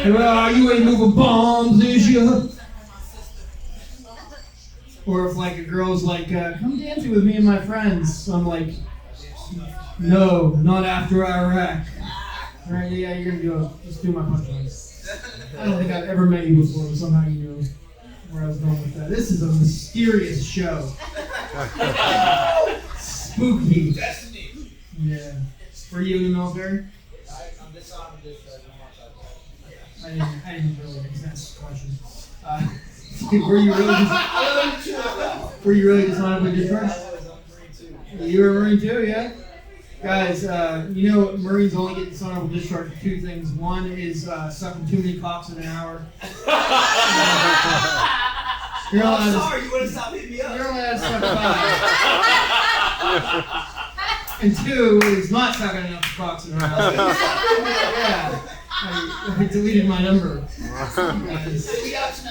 Well, you ain't moving bombs, is you? Or if like a girl's like, come dancing with me and my friends. So I'm like, no, not after Iraq. All right, yeah, you're gonna do it. Just do my punchlines. I don't think I've ever met you before, but somehow you knew where I was going with that. This is a mysterious show. Spooky. Destiny. Yeah. Were you in the military? I'm disarmed. I didn't really answer the question. Were you really dishonorably discharged? You were a Marine too, yeah? Guys, you know Marines only get dishonorable discharge for 2 things. One is sucking too many cocks in an hour. You're I'm allowed sorry, you would have stopped hitting me up. You're allowed to suck 5. And 2 is not sucking enough cocks in her mouth. Yeah. I deleted my number. Did you guys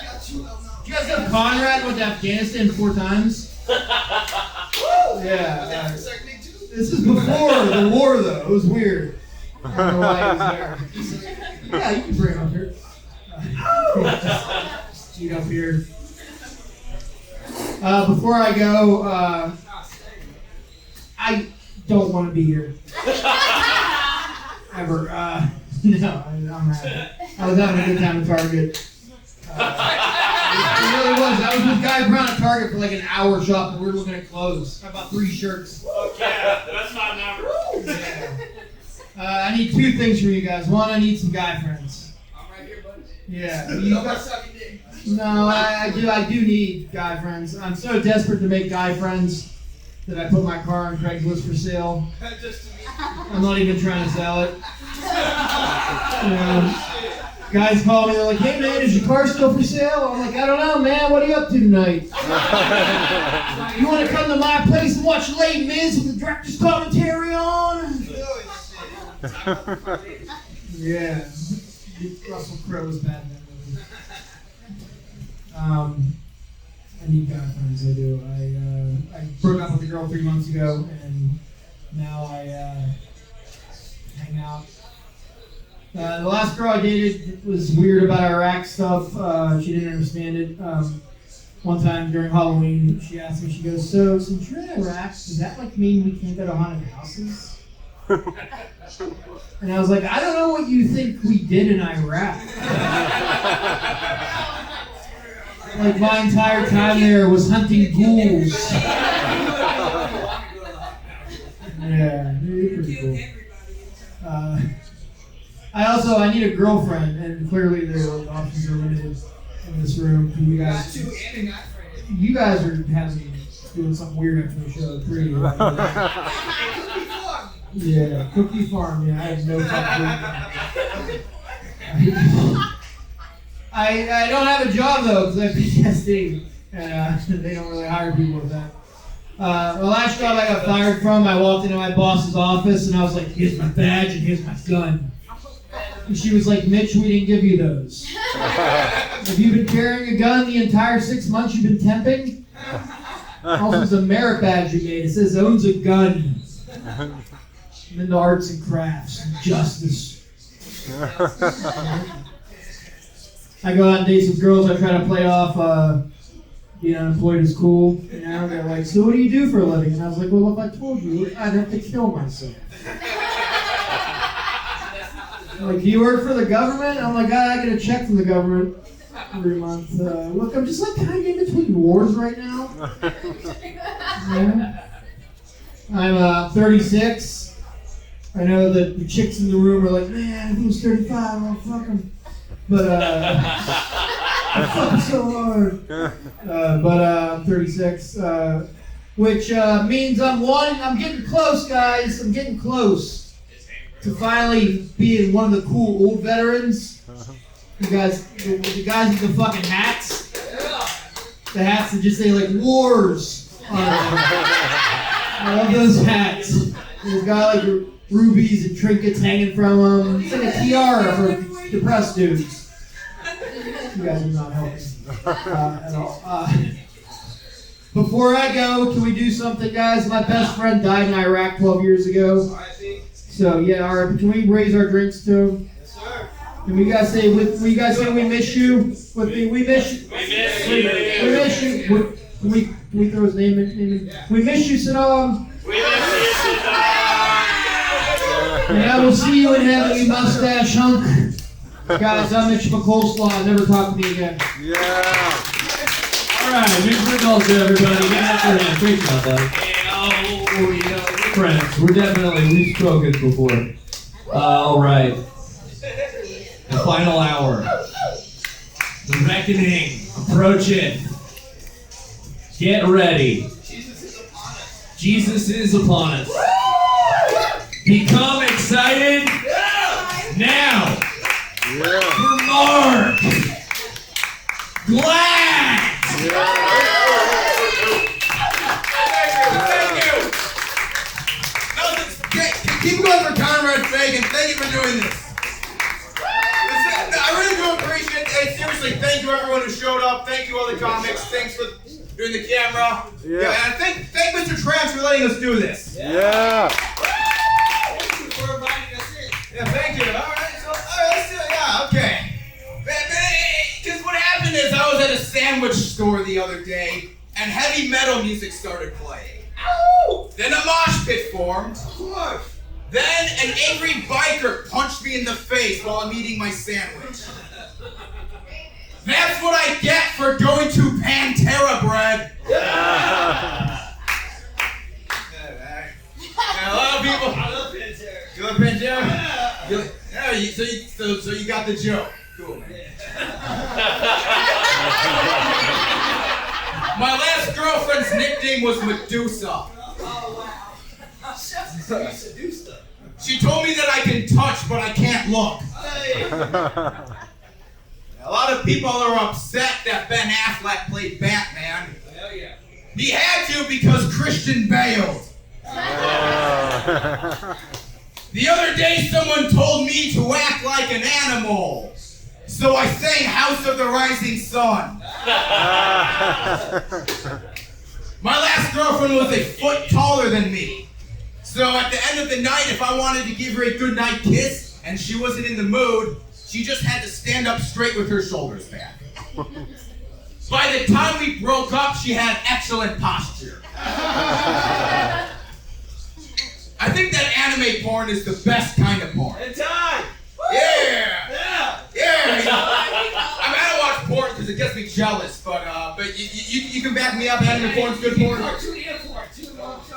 know Conrad went to Afghanistan 4 times? Yeah. This is before the war, though. It was weird. I don't know why he was there. Yeah, you can bring him up here. Just cheat up here. Before I go, I don't want to be here. Ever. No, I'm happy. I was having a good time at Target. It really was. I was with Guy Brown at Target for like an hour shopping. We were looking at clothes. I bought 3 shirts. Okay, that's not number. Yeah. I need 2 things from you guys. One, I need some guy friends. I'm right here, buddy. Yeah. No more sucking dick. No, I do need guy friends. I'm so desperate to make guy friends that I put my car on Craigslist for sale. Just to me. I'm not even trying to sell it. Guys call me, they're like, hey man, is your car still for sale? I'm like, I don't know, man, what are you up to tonight? You want to come to my place and watch Les Mis with the director's commentary on? Yeah. Russell Crowe was bad in that movie. I need guy friends, I do. I broke up with a girl 3 months ago, and now I hang out. The last girl I dated was weird about Iraq stuff. She didn't understand it. One time during Halloween, she asked me, she goes, so since you're in Iraq, does that like mean we can't go to haunted houses? And I was like, I don't know what you think we did in Iraq. Like my entire time there was hunting ghouls. Yeah, you're pretty cool. I need a girlfriend, and clearly the options are limited in this room. You guys are doing something weird after the show. Pretty. Yeah, Cookie Farm. Yeah, I have no fucking clue. I don't have a job though because I have PTSD, and they don't really hire people with that. The last job I got fired from, I walked into my boss's office and I was like, here's my badge and here's my gun. And she was like, Mitch, we didn't give you those. Have you been carrying a gun the entire 6 months you've been temping? Also, it's a merit badge you made. It says owns a gun. I'm into arts and crafts and justice. I go out on dates with girls. I try to play off being unemployed is cool. You know, they're like, so what do you do for a living? And I was like, well, if I told you, I'd have to kill myself. Like, do you work for the government? I'm like, I get a check from the government every month. Look, I'm just like kind of in between wars right now. Yeah. I'm 36. I know that the chicks in the room are like, man, if he was 35, I'll fuck him. But I fuck him so hard. But I'm 36, which means I'm getting close, guys. I'm getting close to finally being one of the cool old veterans. You guys, the guys with the fucking hats. The hats that just say like wars on them. I love those hats. They've got like rubies and trinkets hanging from them. It's like a tiara for depressed dudes. You guys are not helping at all. Before I go, can we do something, guys? My best friend died in Iraq 12 years ago. So yeah, all right. Can we raise our drinks to him? Yes, sir. Can we guys say we miss you? With me, we miss you. We miss you. We miss you. Can we throw his name in? We miss you, Saddam. We miss you, Saddam. And I will see you in heaven, you mustache hunk. Guys, I'm Mitch Mekulshia. Never talk to me again. Yeah. All right, Mitch Mekulshia, everybody. Give it up for him. Great job, buddy. We're friends. We've spoken before. All right. The final hour. The reckoning. Approach it. Get ready. Jesus is upon us. Become excited now. For Mark Glatt. Fagan. Thank you for doing this. I really do appreciate it. Hey, seriously, thank you everyone who showed up. Thank you all the comics. Thanks for doing the camera. Yeah, and thank Mr. Tramps for letting us do this. Yeah. Thank you for inviting us in. Yeah, thank you. All right, so let's do it. Yeah, okay. Because what happened is I was at a sandwich store the other day, and heavy metal music started playing. Ow! Then a mosh pit formed. Of course. Then an angry biker punched me in the face while I'm eating my sandwich. That's what I get for going to Pantera Bread. A lot of people. I love Pantera. You love Pantera? So you got the joke. Cool, man. My last girlfriend's nickname was Medusa. Oh, wow. So you seduced her. She told me that I can touch, but I can't look. Hey. A lot of people are upset that Ben Affleck played Batman. Hell yeah. He had to because Christian bailed. The other day someone told me to act like an animal. So I sang House of the Rising Sun. My last girlfriend was a foot taller than me. So at the end of the night, if I wanted to give her a goodnight kiss and she wasn't in the mood, she just had to stand up straight with her shoulders back. By the time we broke up, she had excellent posture. I think that anime porn is the best kind of porn. In time. Yeah! Yeah. Yeah! I mean, I don't watch porn because it gets me jealous, but you can back me up. Anime porn's good porn. Cartoon and porn. Two birds,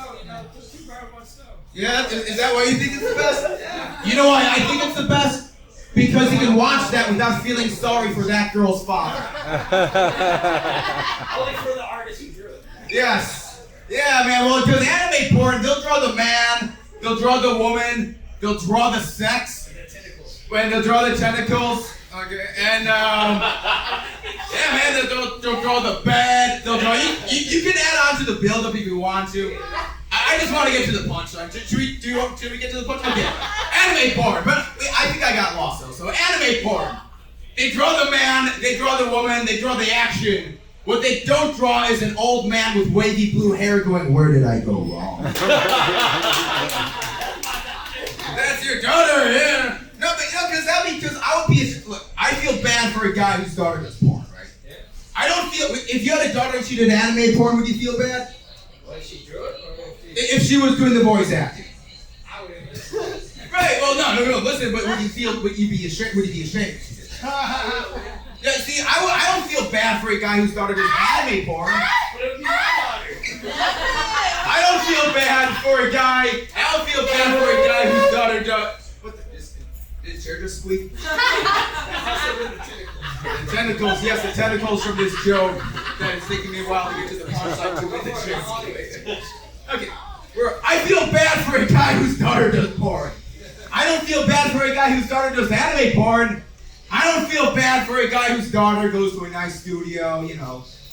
one stone. Yeah, is that why you think it's the best? Yeah. You know why I think it's the best? Because you can watch that without feeling sorry for that girl's father. Only for the artist who drew it. Yes. Yeah, man. Well, because anime porn, they'll draw the man, they'll draw the woman, they'll draw the sex, and they'll draw the tentacles. Okay, and yeah, man, they'll draw the bed. They'll draw. You can add on to the build-up if you want to. I just want to get to the punchline. Should we get to the punchline? Okay. Anime porn, but I think I got lost though. So anime porn. They draw the man, they draw the woman, they draw the action. What they don't draw is an old man with wavy blue hair going, "Where did I go wrong?" That's your daughter, yeah. No, but because I would be look. I feel bad for a guy whose daughter does porn, right? Yeah. I don't feel if you had a daughter and she did anime porn, would you feel bad? What, she drew it? Or If she was doing the voice acting. I would have. Right. Well, no. Listen, but would you be ashamed? Would you be ashamed? Yeah. See, I don't feel bad for a guy whose daughter does anime porn. But it would be my daughter. I don't feel bad for a guy. I don't feel bad for a guy whose daughter does. What the? Did the chair just squeak? The tentacles, yes, the tentacles from this joke that is taking me a while to get to the punchline to win the chair. Okay, I feel bad for a guy whose daughter does porn. I don't feel bad for a guy whose daughter does anime porn. I don't feel bad for a guy whose daughter goes to a nice studio,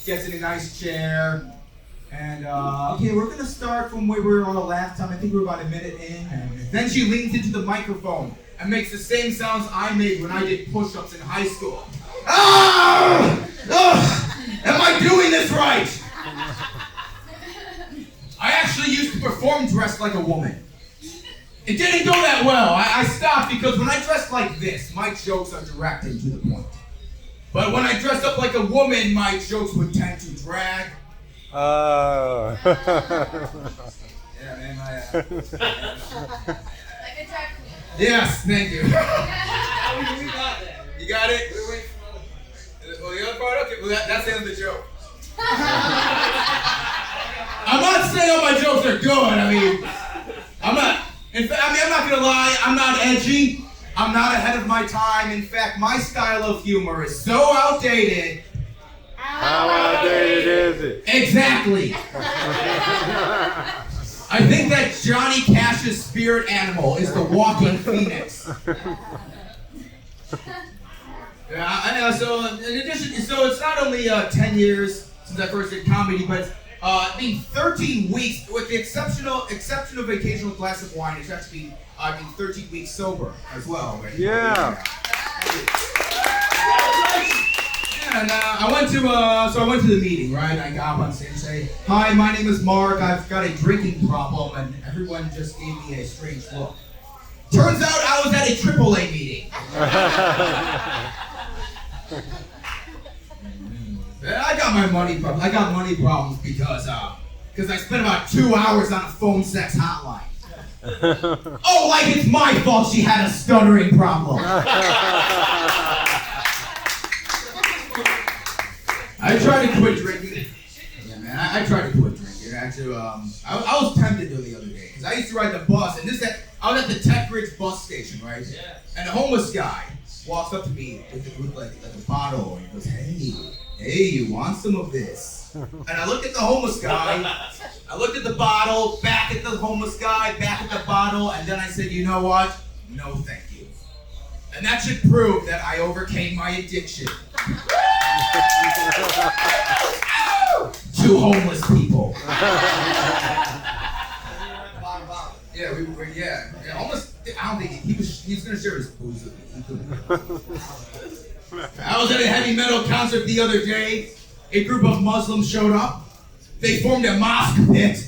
gets in a nice chair. And, okay, we're gonna start from where we were on the last time. I think we're about a minute in. And then she leans into the microphone and makes the same sounds I made when I did push-ups in high school. Ah! Am I doing this right? I actually used to perform dressed like a woman. It didn't go that well. I stopped because when I dressed like this, my jokes are direct and to the point. But when I dressed up like a woman, my jokes would tend to drag. Oh. Yeah, man, Like a drag queen. Yes, thank you. We got that. You got it? We're waiting for another part. Well, the other part? Okay, well, that's the end of the joke. I'm not saying all my jokes are good. I'm not gonna lie, I'm not edgy. I'm not ahead of my time. In fact, my style of humor is so outdated. How outdated is it? Exactly. I think that Johnny Cash's spirit animal is the walking phoenix. Yeah, I know. So in addition, it's not only 10 years since I first did comedy, but being 13 weeks, with the exception of occasional glass of wine, it's actually being 13 weeks sober as well. Right? Yeah. And I went to the meeting, right? I got up on stage and say, "Hi, my name is Mark. I've got a drinking problem," and everyone just gave me a strange look. Turns out I was at a AAA meeting. I got money problems because I spent about 2 hours on a phone sex hotline. Oh, like it's my fault she had a stuttering problem. I tried to quit drinking. Yeah, man, I tried to quit drinking. Actually, I was tempted to the other day because I used to ride the bus, and I was at the Tech Ridge bus station, right? Yeah. And a homeless guy walks up to me with like a bottle, and he goes, "Hey, you want some of this?" And I looked at the homeless guy. I looked at the bottle, back at the homeless guy, back at the bottle, and then I said, "You know what? No, thank you." And that should prove that I overcame my addiction. Two homeless people. Yeah, we were. Yeah, almost. I don't think he was gonna share his booze with me. I was at a heavy metal concert the other day. A group of Muslims showed up. They formed a mosque pit.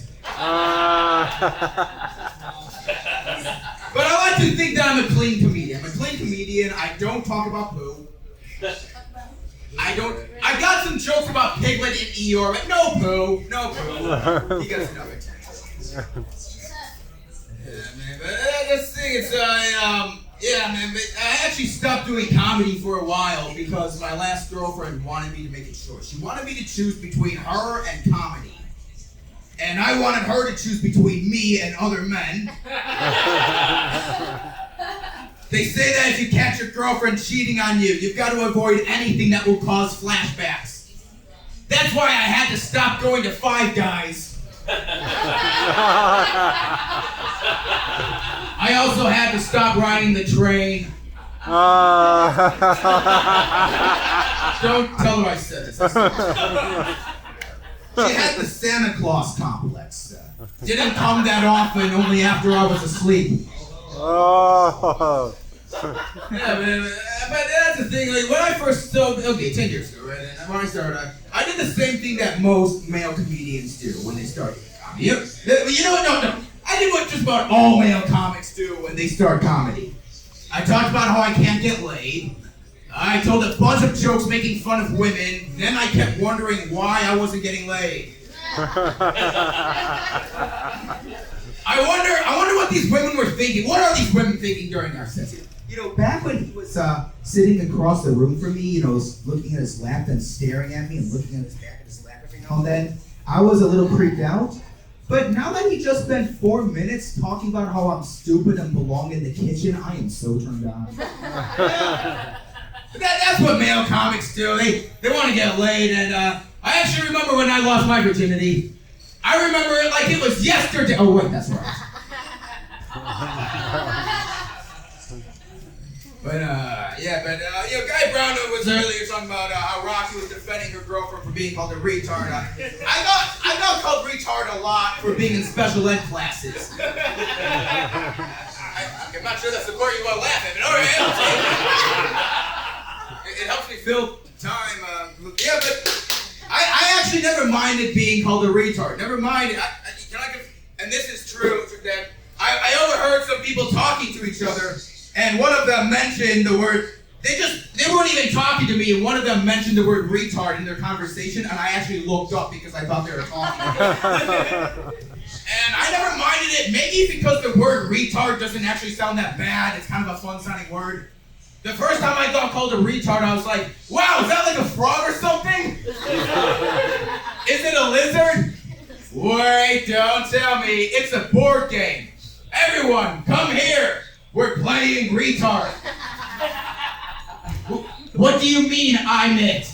But I like to think that I'm a clean comedian. I'm a clean comedian. I don't talk about poo. I got some jokes about Piglet and Eeyore, but no poo. He gets enough attention. Yeah, man. But this thing, yeah, man. But I actually stopped doing comedy for a while because my last girlfriend wanted me to make it short. She wanted me to choose between her and comedy. And I wanted her to choose between me and other men. They say that if you catch your girlfriend cheating on you, you've got to avoid anything that will cause flashbacks. That's why I had to stop going to Five Guys. I also had to stop riding the train. Don't tell her I said this. She had the Santa Claus complex. Didn't come that often, only after I was asleep. Oh. Yeah, man, but that's the thing. Like when I first started, 10 years ago, right? And when I started, I did the same thing that most male comedians do when they start comedy. You know what? No. I did what just about all male comics do when they start comedy. I talked about how I can't get laid. I told a bunch of jokes making fun of women. Then I kept wondering why I wasn't getting laid. I wonder what these women were thinking. What are these women thinking during our session? You know, back when he was sitting across the room from me, looking at his lap and staring at me and looking at his back and his lap every now and then, I was a little creeped out. But now that he just spent 4 minutes talking about how I'm stupid and belong in the kitchen, I am so turned on. That's what male comics do. They want to get laid, and I actually remember when I lost my virginity. I remember it like it was yesterday. Oh wait, that's right. Guy Brown was earlier talking about how Roxy was defending her girlfriend for being called a retard. I got called retard a lot for being in special ed classes. I'm not sure that's the part you want to laugh at, but all right. It helps me fill time. But I actually never minded being called a retard. Never minded. And this is true, that I overheard some people talking to each other, and one of them mentioned the word, they weren't even talking to me, and one of them mentioned the word retard in their conversation, and I actually looked up because I thought they were talking. And I never minded it, maybe because the word retard doesn't actually sound that bad, it's kind of a fun sounding word. The first time I got called a retard, I was like, wow, is that like a frog or something? Is it a lizard? Wait, don't tell me. It's a board game. Everyone, come here. We're playing retard. What do you mean I'm it?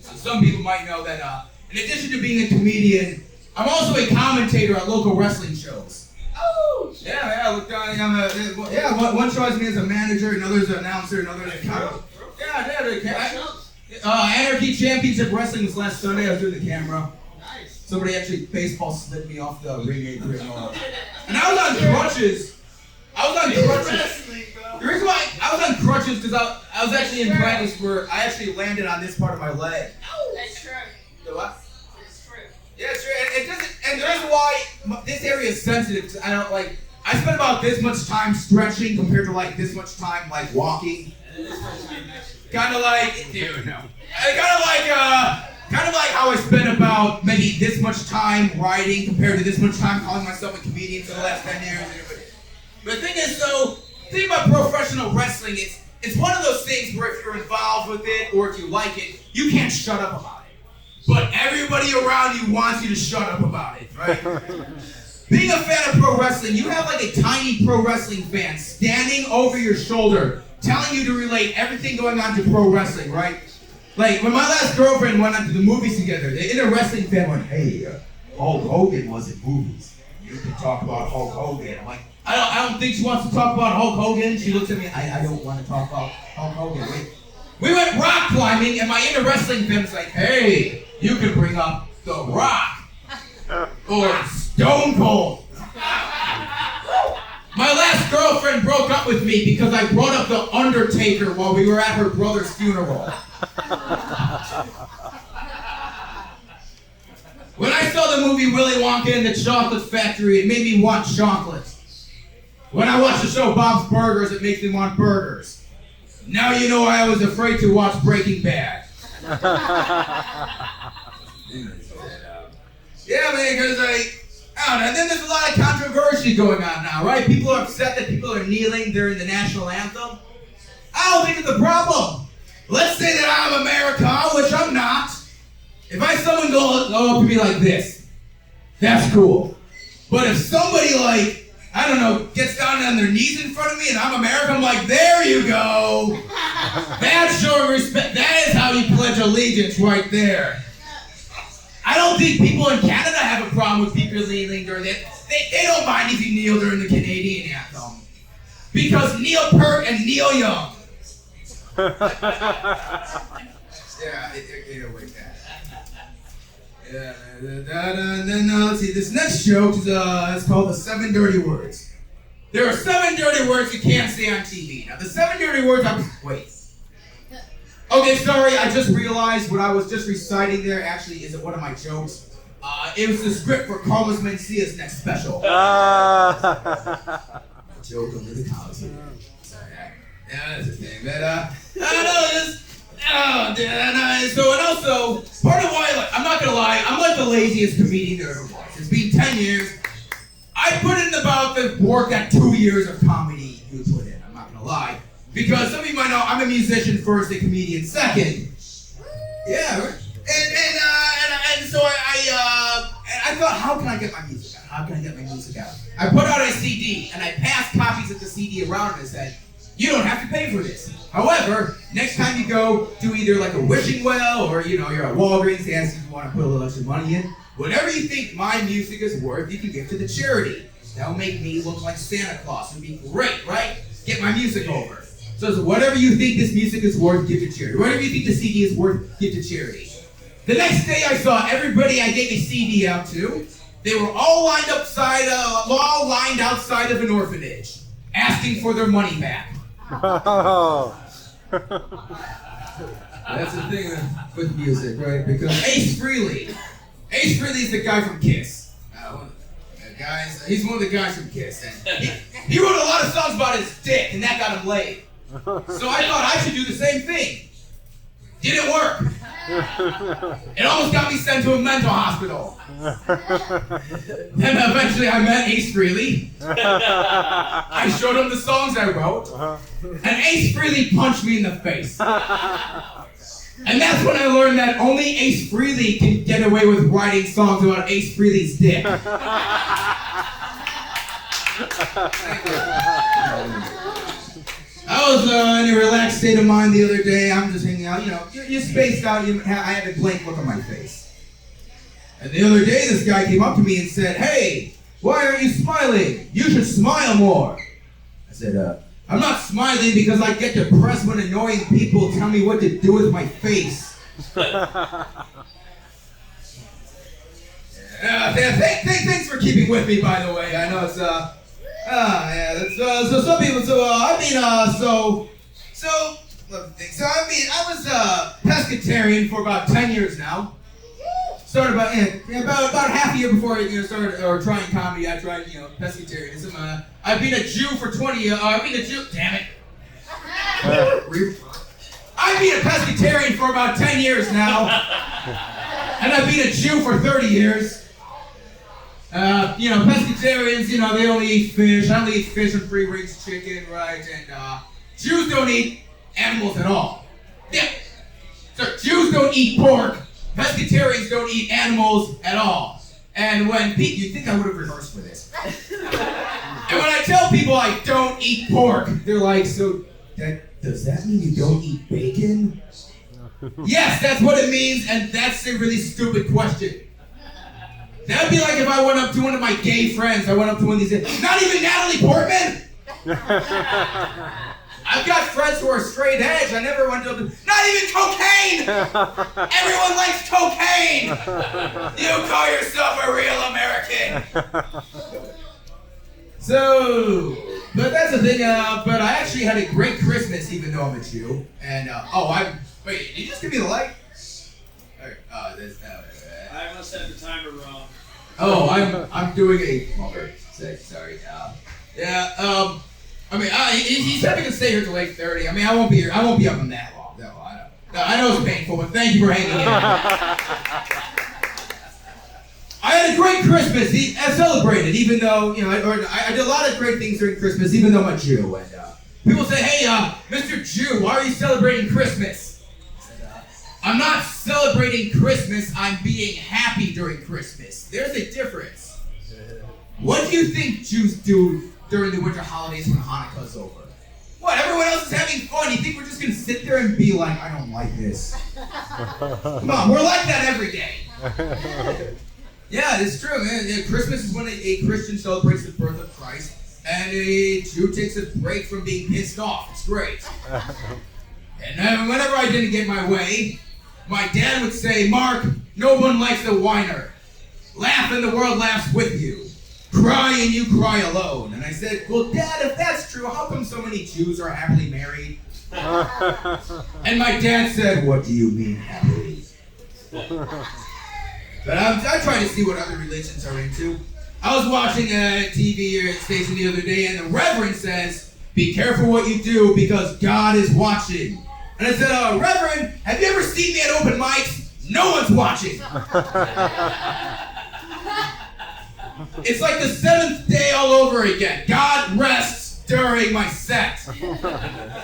So some people might know that in addition to being a comedian, I'm also a commentator at local wrestling shows. Oh! Yeah, look down. One show has me as a manager, another as an announcer, another as a coach. Yeah. Anarchy Championship Wrestling was last Sunday. I was doing the camera. Nice. Somebody actually baseball slid me off the ring apron. And I was on crutches. The reason why I was on crutches because I was actually in practice where I actually landed on this part of my leg. That's true. The what? It's true. Yeah, it's true. And the reason why this area is sensitive because I don't like. I spend about this much time stretching compared to like this much time like walking. Kind of like, dude, no. Kind of like how I spent about maybe this much time writing compared to this much time calling myself a comedian for the last 10 years. But the thing is, though, the thing about professional wrestling is it's one of those things where if you're involved with it or if you like it, you can't shut up about it. But everybody around you wants you to shut up about it, right? Being a fan of pro wrestling, you have like a tiny pro wrestling fan standing over your shoulder, telling you to relate everything going on to pro wrestling, right? Like, when my last girlfriend went out to the movies together, the inner wrestling fan went, hey, Hulk Hogan was in movies. You can talk about Hulk Hogan. I'm like, I don't think she wants to talk about Hulk Hogan. She looks at me, I don't want to talk about Hulk Hogan. We went rock climbing, and my inner wrestling fan was like, hey, you can bring up The Rock. Or Stone Cold. My last girlfriend broke up with me because I brought up The Undertaker while we were at her brother's funeral. When I saw the movie Willy Wonka and the Chocolate Factory, it made me want chocolate. When I watch the show Bob's Burgers, it makes me want burgers. Now you know why I was afraid to watch Breaking Bad. Yeah, man, because I don't know. And then there's a lot of controversy going on now, right? People are upset that people are kneeling during the national anthem. I don't think it's a problem. Let's say that I'm America, which I'm not. If someone go up to me like this, that's cool. But if somebody like, I don't know, gets down on their knees in front of me and I'm American, I'm like, there you go. That's showing respect. That is how you pledge allegiance right there. I don't think people in Canada have a problem with people kneeling during that. They don't mind if you kneel during the Canadian anthem. Because Neil Peart and Neil Young. Yeah, it'll wait that. Yeah, and then let's see, this next joke is called the 7 Dirty Words. There are 7 dirty words you can't say on TV. Now, the 7 dirty words, wait. Okay, sorry, I just realized what I was just reciting there actually isn't one of my jokes. It was the script for Carlos Mencia's next special. Joke under the college. Yeah, that's the thing. But, so, and also, part of why, I'm not gonna lie, I'm like the laziest comedian there ever was. It's been 10 years. I put in about the work that 2 years of comedy you put in, I'm not gonna lie. Because some of you might know, I'm a musician first, a comedian second. Yeah, right? And so I thought, how can I get my music out? How can I get my music out? I put out a CD, and I passed copies of the CD around and I said, you don't have to pay for this. However, next time you go to either like a wishing well or you're at Walgreens, they ask if you want to put a little extra money in. Whatever you think my music is worth, you can give to the charity. That'll make me look like Santa Claus. It'll be great, right? Get my music over. So whatever you think this music is worth, give to charity. Whatever you think the CD is worth, give to charity. The next day I saw everybody I gave a CD out to. They were all lined outside of an orphanage, asking for their money back. That's the thing with music, right? Because Ace Frehley is the guy from Kiss. He's one of the guys from Kiss. And he wrote a lot of songs about his dick, and that got him laid. So I thought I should do the same thing. Didn't work. It almost got me sent to a mental hospital. Then eventually I met Ace Frehley. I showed him the songs I wrote. And Ace Frehley punched me in the face. And that's when I learned that only Ace Frehley can get away with writing songs about Ace Frehley's dick. I was in a relaxed state of mind the other day. I'm just hanging out, you're spaced out. I had a blank look on my face. And the other day, this guy came up to me and said, hey, why aren't you smiling? You should smile more. I said, I'm not smiling because I get depressed when annoying people tell me what to do with my face. Thanks for keeping with me, by the way. I know it's yeah. That's so some people. I was pescatarian for about 10 years now. Started about half a year before I started trying comedy. I tried pescatarianism. I've been a Jew for 20 years. I've been a Jew. Damn it. I've been a pescatarian for about 10 years now, and I've been a Jew for 30 years. Pescatarians, they only eat fish. I only eat fish and free-range chicken, right? And Jews don't eat animals at all. Yeah. So Jews don't eat pork. Pescatarians don't eat animals at all. And when people, you'd think I would have rehearsed for this. And when I tell people I don't eat pork, they're like, so does that mean you don't eat bacon? Yes, that's what it means, and that's a really stupid question. That'd be like if I went up to one of my gay friends, I went up to one of these, not even Natalie Portman? I've got friends who are straight edge. I never went to not even cocaine! Everyone likes cocaine! You call yourself a real American! So, but that's the thing, but I actually had a great Christmas even though I'm a Jew. And, wait, did you just give me the light? I must have the timer wrong. Oh, I'm doing a sorry. He's having to stay here till 8:30. I won't be here. I won't be up in that long. No, I know it's painful, but thank you for hanging in. I had a great Christmas. I celebrated, even though I did a lot of great things during Christmas, even though I'm a Jew. And people say, "Hey, Mr. Jew, why are you celebrating Christmas?" I'm not celebrating Christmas, I'm being happy during Christmas. There's a difference. What do you think Jews do during the winter holidays when Hanukkah's over? What, everyone else is having fun? You think we're just gonna sit there and be like, I don't like this? Come on, we're like that every day. Yeah, it's true, man. Christmas is when a Christian celebrates the birth of Christ, and a Jew takes a break from being pissed off. It's great. And whenever I didn't get my way, my dad would say, Mark, no one likes a whiner. Laugh and the world laughs with you. Cry and you cry alone. And I said, well, Dad, if that's true, how come so many Jews are happily married? And my dad said, what do you mean happily? But I try to see what other religions are into. I was watching a TV station the other day, and the Reverend says, be careful what you do because God is watching. And I said, Reverend, have you ever seen me at open mics? No one's watching. It's like the 7th day all over again. God rests during my set.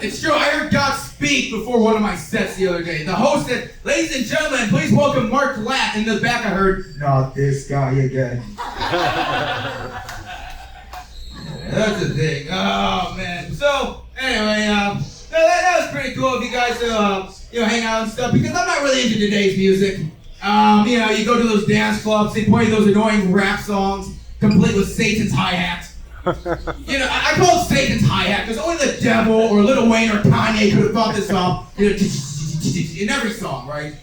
It's true, I heard God speak before one of my sets the other day. The host said, ladies and gentlemen, please welcome Mark Glatt. In the back I heard, not this guy again. That's the thing. Oh, man. So, anyway, that was pretty cool of you guys to hang out and stuff, because I'm not really into today's music. You go to those dance clubs, they play those annoying rap songs, complete with Satan's hi-hat. I call it Satan's hi-hat because only the devil or Lil Wayne or Kanye could have thought this up, in every song, right?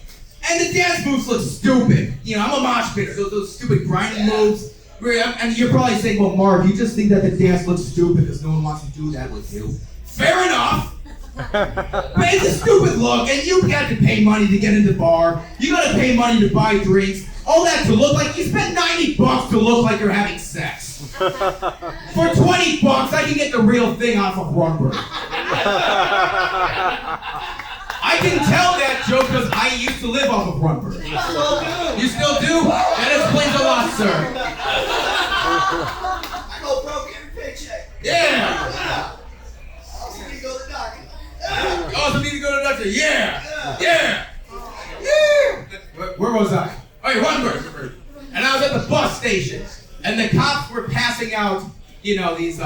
And the dance moves look stupid. I'm a mosh pitter, those stupid grinding moves. And you're probably saying, well, Mark, you just think that the dance looks stupid because no one wants to do that with you. Fair enough. But it's a stupid look, and you got to pay money to get in the bar. You got to pay money to buy drinks. All that to look like you spent $90 to look like you're having sex. For $20, I can get the real thing off of Runberg. I can tell that joke because I used to live off of Runberg. You still do? That explains a lot, sir. I go broke every paycheck. Yeah. Also need to go to the doctor. You also need to go to the doctor. Yeah. Where was I? Oh, yeah, Runberg. And I was at the bus station, and the cops were passing out, these, the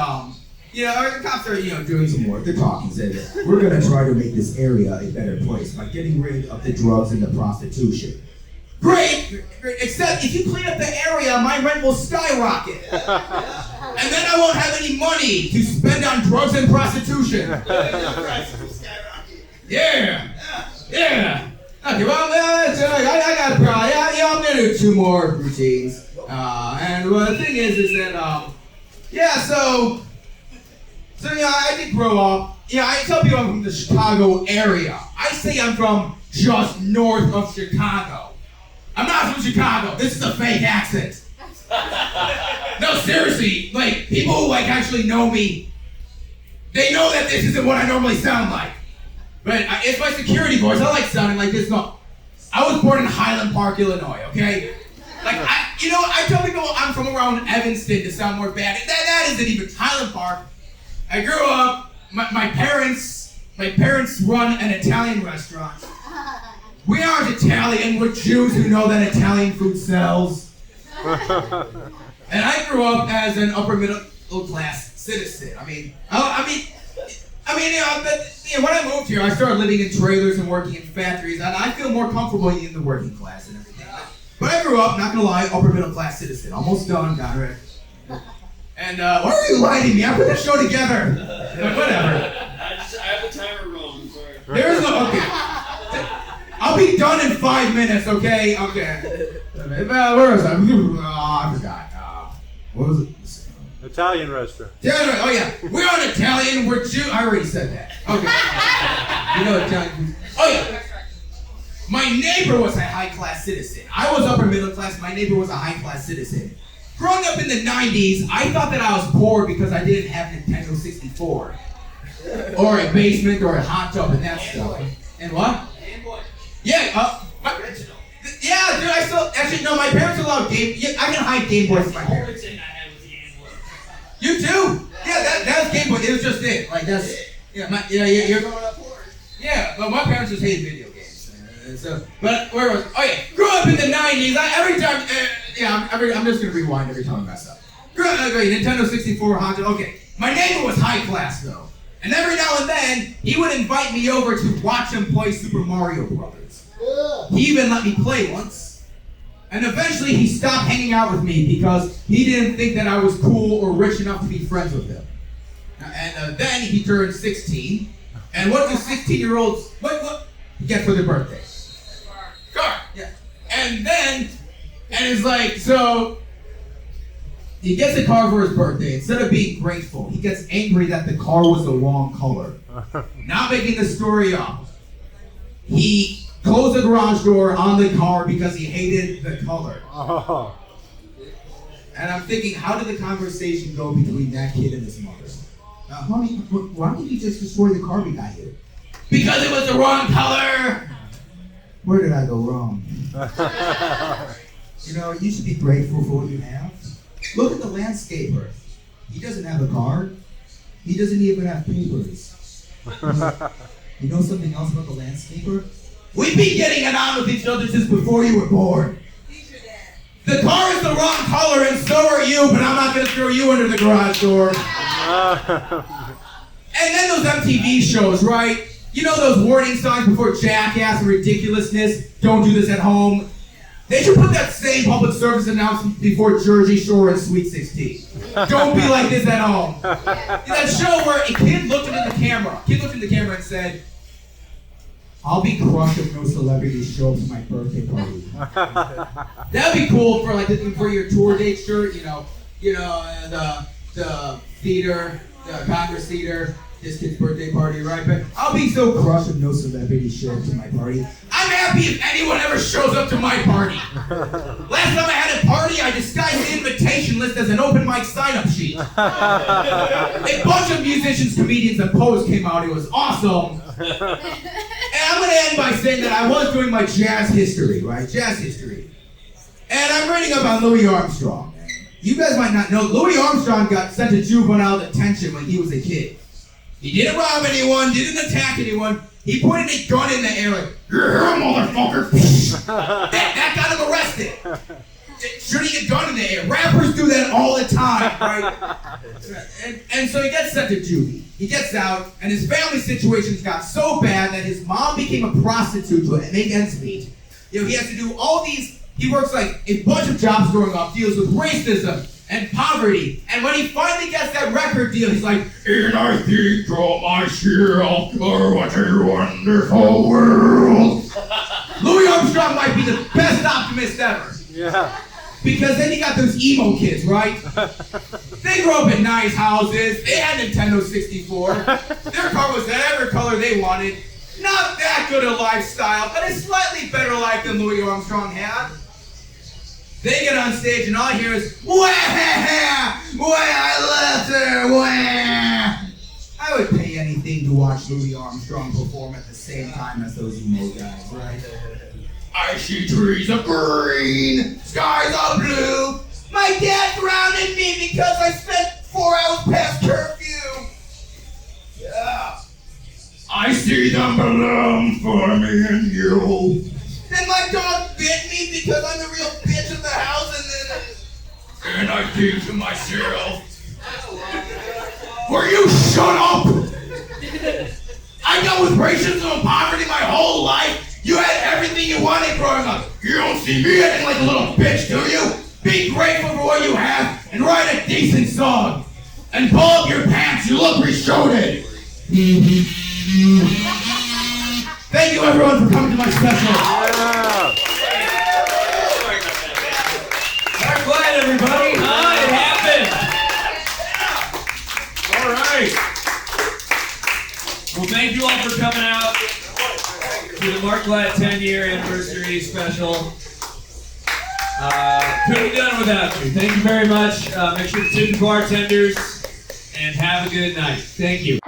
cops are, doing some work. They're talking, saying, we're going to try to make this area a better place by getting rid of the drugs and the prostitution. Great! Except if you clean up the area, my rent will skyrocket. And then I won't have any money to spend on drugs and prostitution. Yeah. Okay, well, I got a problem. Yeah, I'm gonna do 2 more routines. And the thing is that, so I did grow up. Yeah, I tell people I'm from the Chicago area. I say I'm from just north of Chicago. I'm not from Chicago. This is a fake accent. No, seriously, like, people who, like, actually know me, they know that this isn't what I normally sound like. But it's my security voice. I like sounding like this. No, I was born in Highland Park, Illinois, okay? Like, I tell people I'm from around Evanston to sound more bad. That isn't even Highland Park. I grew up, my parents run an Italian restaurant. We aren't Italian, we're Jews who know that Italian food sells. And I grew up as an upper middle class citizen. When I moved here, I started living in trailers and working in factories, and I feel more comfortable in the working class and everything. But I grew up, not gonna lie, upper middle class citizen. Almost done, Conrad. And why are you lying to me? I put the show together. But whatever. I have the timer wrong. Sorry. There's no okay. I'll be done in 5 minutes. Okay. Where was I? I forgot. What was it? Italian restaurant. Oh yeah, we're on Italian. We're Jew. I already said that. Okay. You know Italian food. Oh yeah. My neighbor was a high-class citizen. I was upper middle class. My neighbor was a high-class citizen. Growing up in the 90s, I thought that I was poor because I didn't have Nintendo 64. Or a basement or a hot tub and that stuff. And what? Game Boy. Yeah, Original. Yeah, dude, I still, actually, no, my parents allowed Game, I can hide Game Boys from my parents. The only thing I had was the Game Boy. You too? Yeah, that was Game Boy, it was just it. Like, that's, you're growing up poor. Yeah, but my parents just hated video games. But where was, grew up in the 90s, I'm just gonna rewind every time I mess up. Grew up, Nintendo 64, hot tub, okay. My neighbor was high class though. And every now and then, he would invite me over to watch him play Super Mario Brothers. He even let me play once. And eventually he stopped hanging out with me because he didn't think that I was cool or rich enough to be friends with him. And then he turned 16. And what do 16-year-olds, what get for their birthday? Car. Yeah. And it's like, so, he gets a car for his birthday. Instead of being grateful, he gets angry that the car was the wrong color. Not making the story up. He closed the garage door on the car because he hated the color. And I'm thinking, how did the conversation go between that kid and his mother? Honey, why did you just destroy the car we got here? Because it was the wrong color! Where did I go wrong? You should be grateful for what you have. Look at the landscaper. He doesn't have a car. He doesn't even have papers. You know something else about the landscaper? We've been getting it on with each other since before you were born. The car is the wrong color and so are you, but I'm not going to throw you under the garage door. And then those MTV shows, right? You know those warning signs before Jackass and ridiculousness? Don't do this at home. They should put that same public service announcement before Jersey Shore and Sweet 16. Don't be like this at home. That show where a kid looked into the camera and said, I'll be crushed if no celebrities show up to my birthday party. That'd be cool for your tour date shirt, the theater, the Congress theater, this kid's birthday party, right? But I'll be so crushed if no celebrities show up to my party. I'm happy if anyone ever shows up to my party. Last time I had a party, I disguised the invitation list as an open mic sign-up sheet. A bunch of musicians, comedians, and poets came out. It was awesome. And I'm going to end by saying that I was doing my jazz history, right? Jazz history. And I'm reading up on Louis Armstrong. You guys might not know, Louis Armstrong got sent to juvenile detention when he was a kid. He didn't rob anyone, didn't attack anyone. He pointed a gun in the air like, "You're here, motherfucker." that got him arrested. Shooting a gun in the air. Rappers do that all the time, right? And so he gets sent to juvie. He gets out, and his family situations got so bad that his mom became a prostitute to make ends meet. He has to do all these, he works like a bunch of jobs growing up, deals with racism and poverty. And when he finally gets that record deal, he's like, "And I think all my shit, I'll cover what a wonderful world." Louis Armstrong might be the best optimist ever. Yeah. Because then you got those emo kids, right? They grew up in nice houses. They had Nintendo 64. Their car was whatever color they wanted. Not that good a lifestyle, but a slightly better life than Louis Armstrong had. They get on stage and all I hear is, wah, I left her, wah. I would pay anything to watch Louis Armstrong perform at the same time as those emo guys, right? I see trees of green, skies of blue. My dad grounded me because I spent 4 hours past curfew. Yeah. I see them bloom for me and you. And my dog bit me because I'm the real bitch of the house, and I think to myself, will you shut up? I dealt with racism and poverty my whole life. You had everything you wanted growing up. You don't see me acting like a little bitch, do you? Be grateful for what you have and write a decent song. And pull up your pants, you look re-showed. Thank you everyone for coming to my special. Mark Glatt, everybody. It happened. All right. Well, thank you all for coming out to the Mark Glatt 10-year anniversary special. Couldn't have done without you. Thank you very much. Make sure to tip the bartenders and have a good night. Thank you.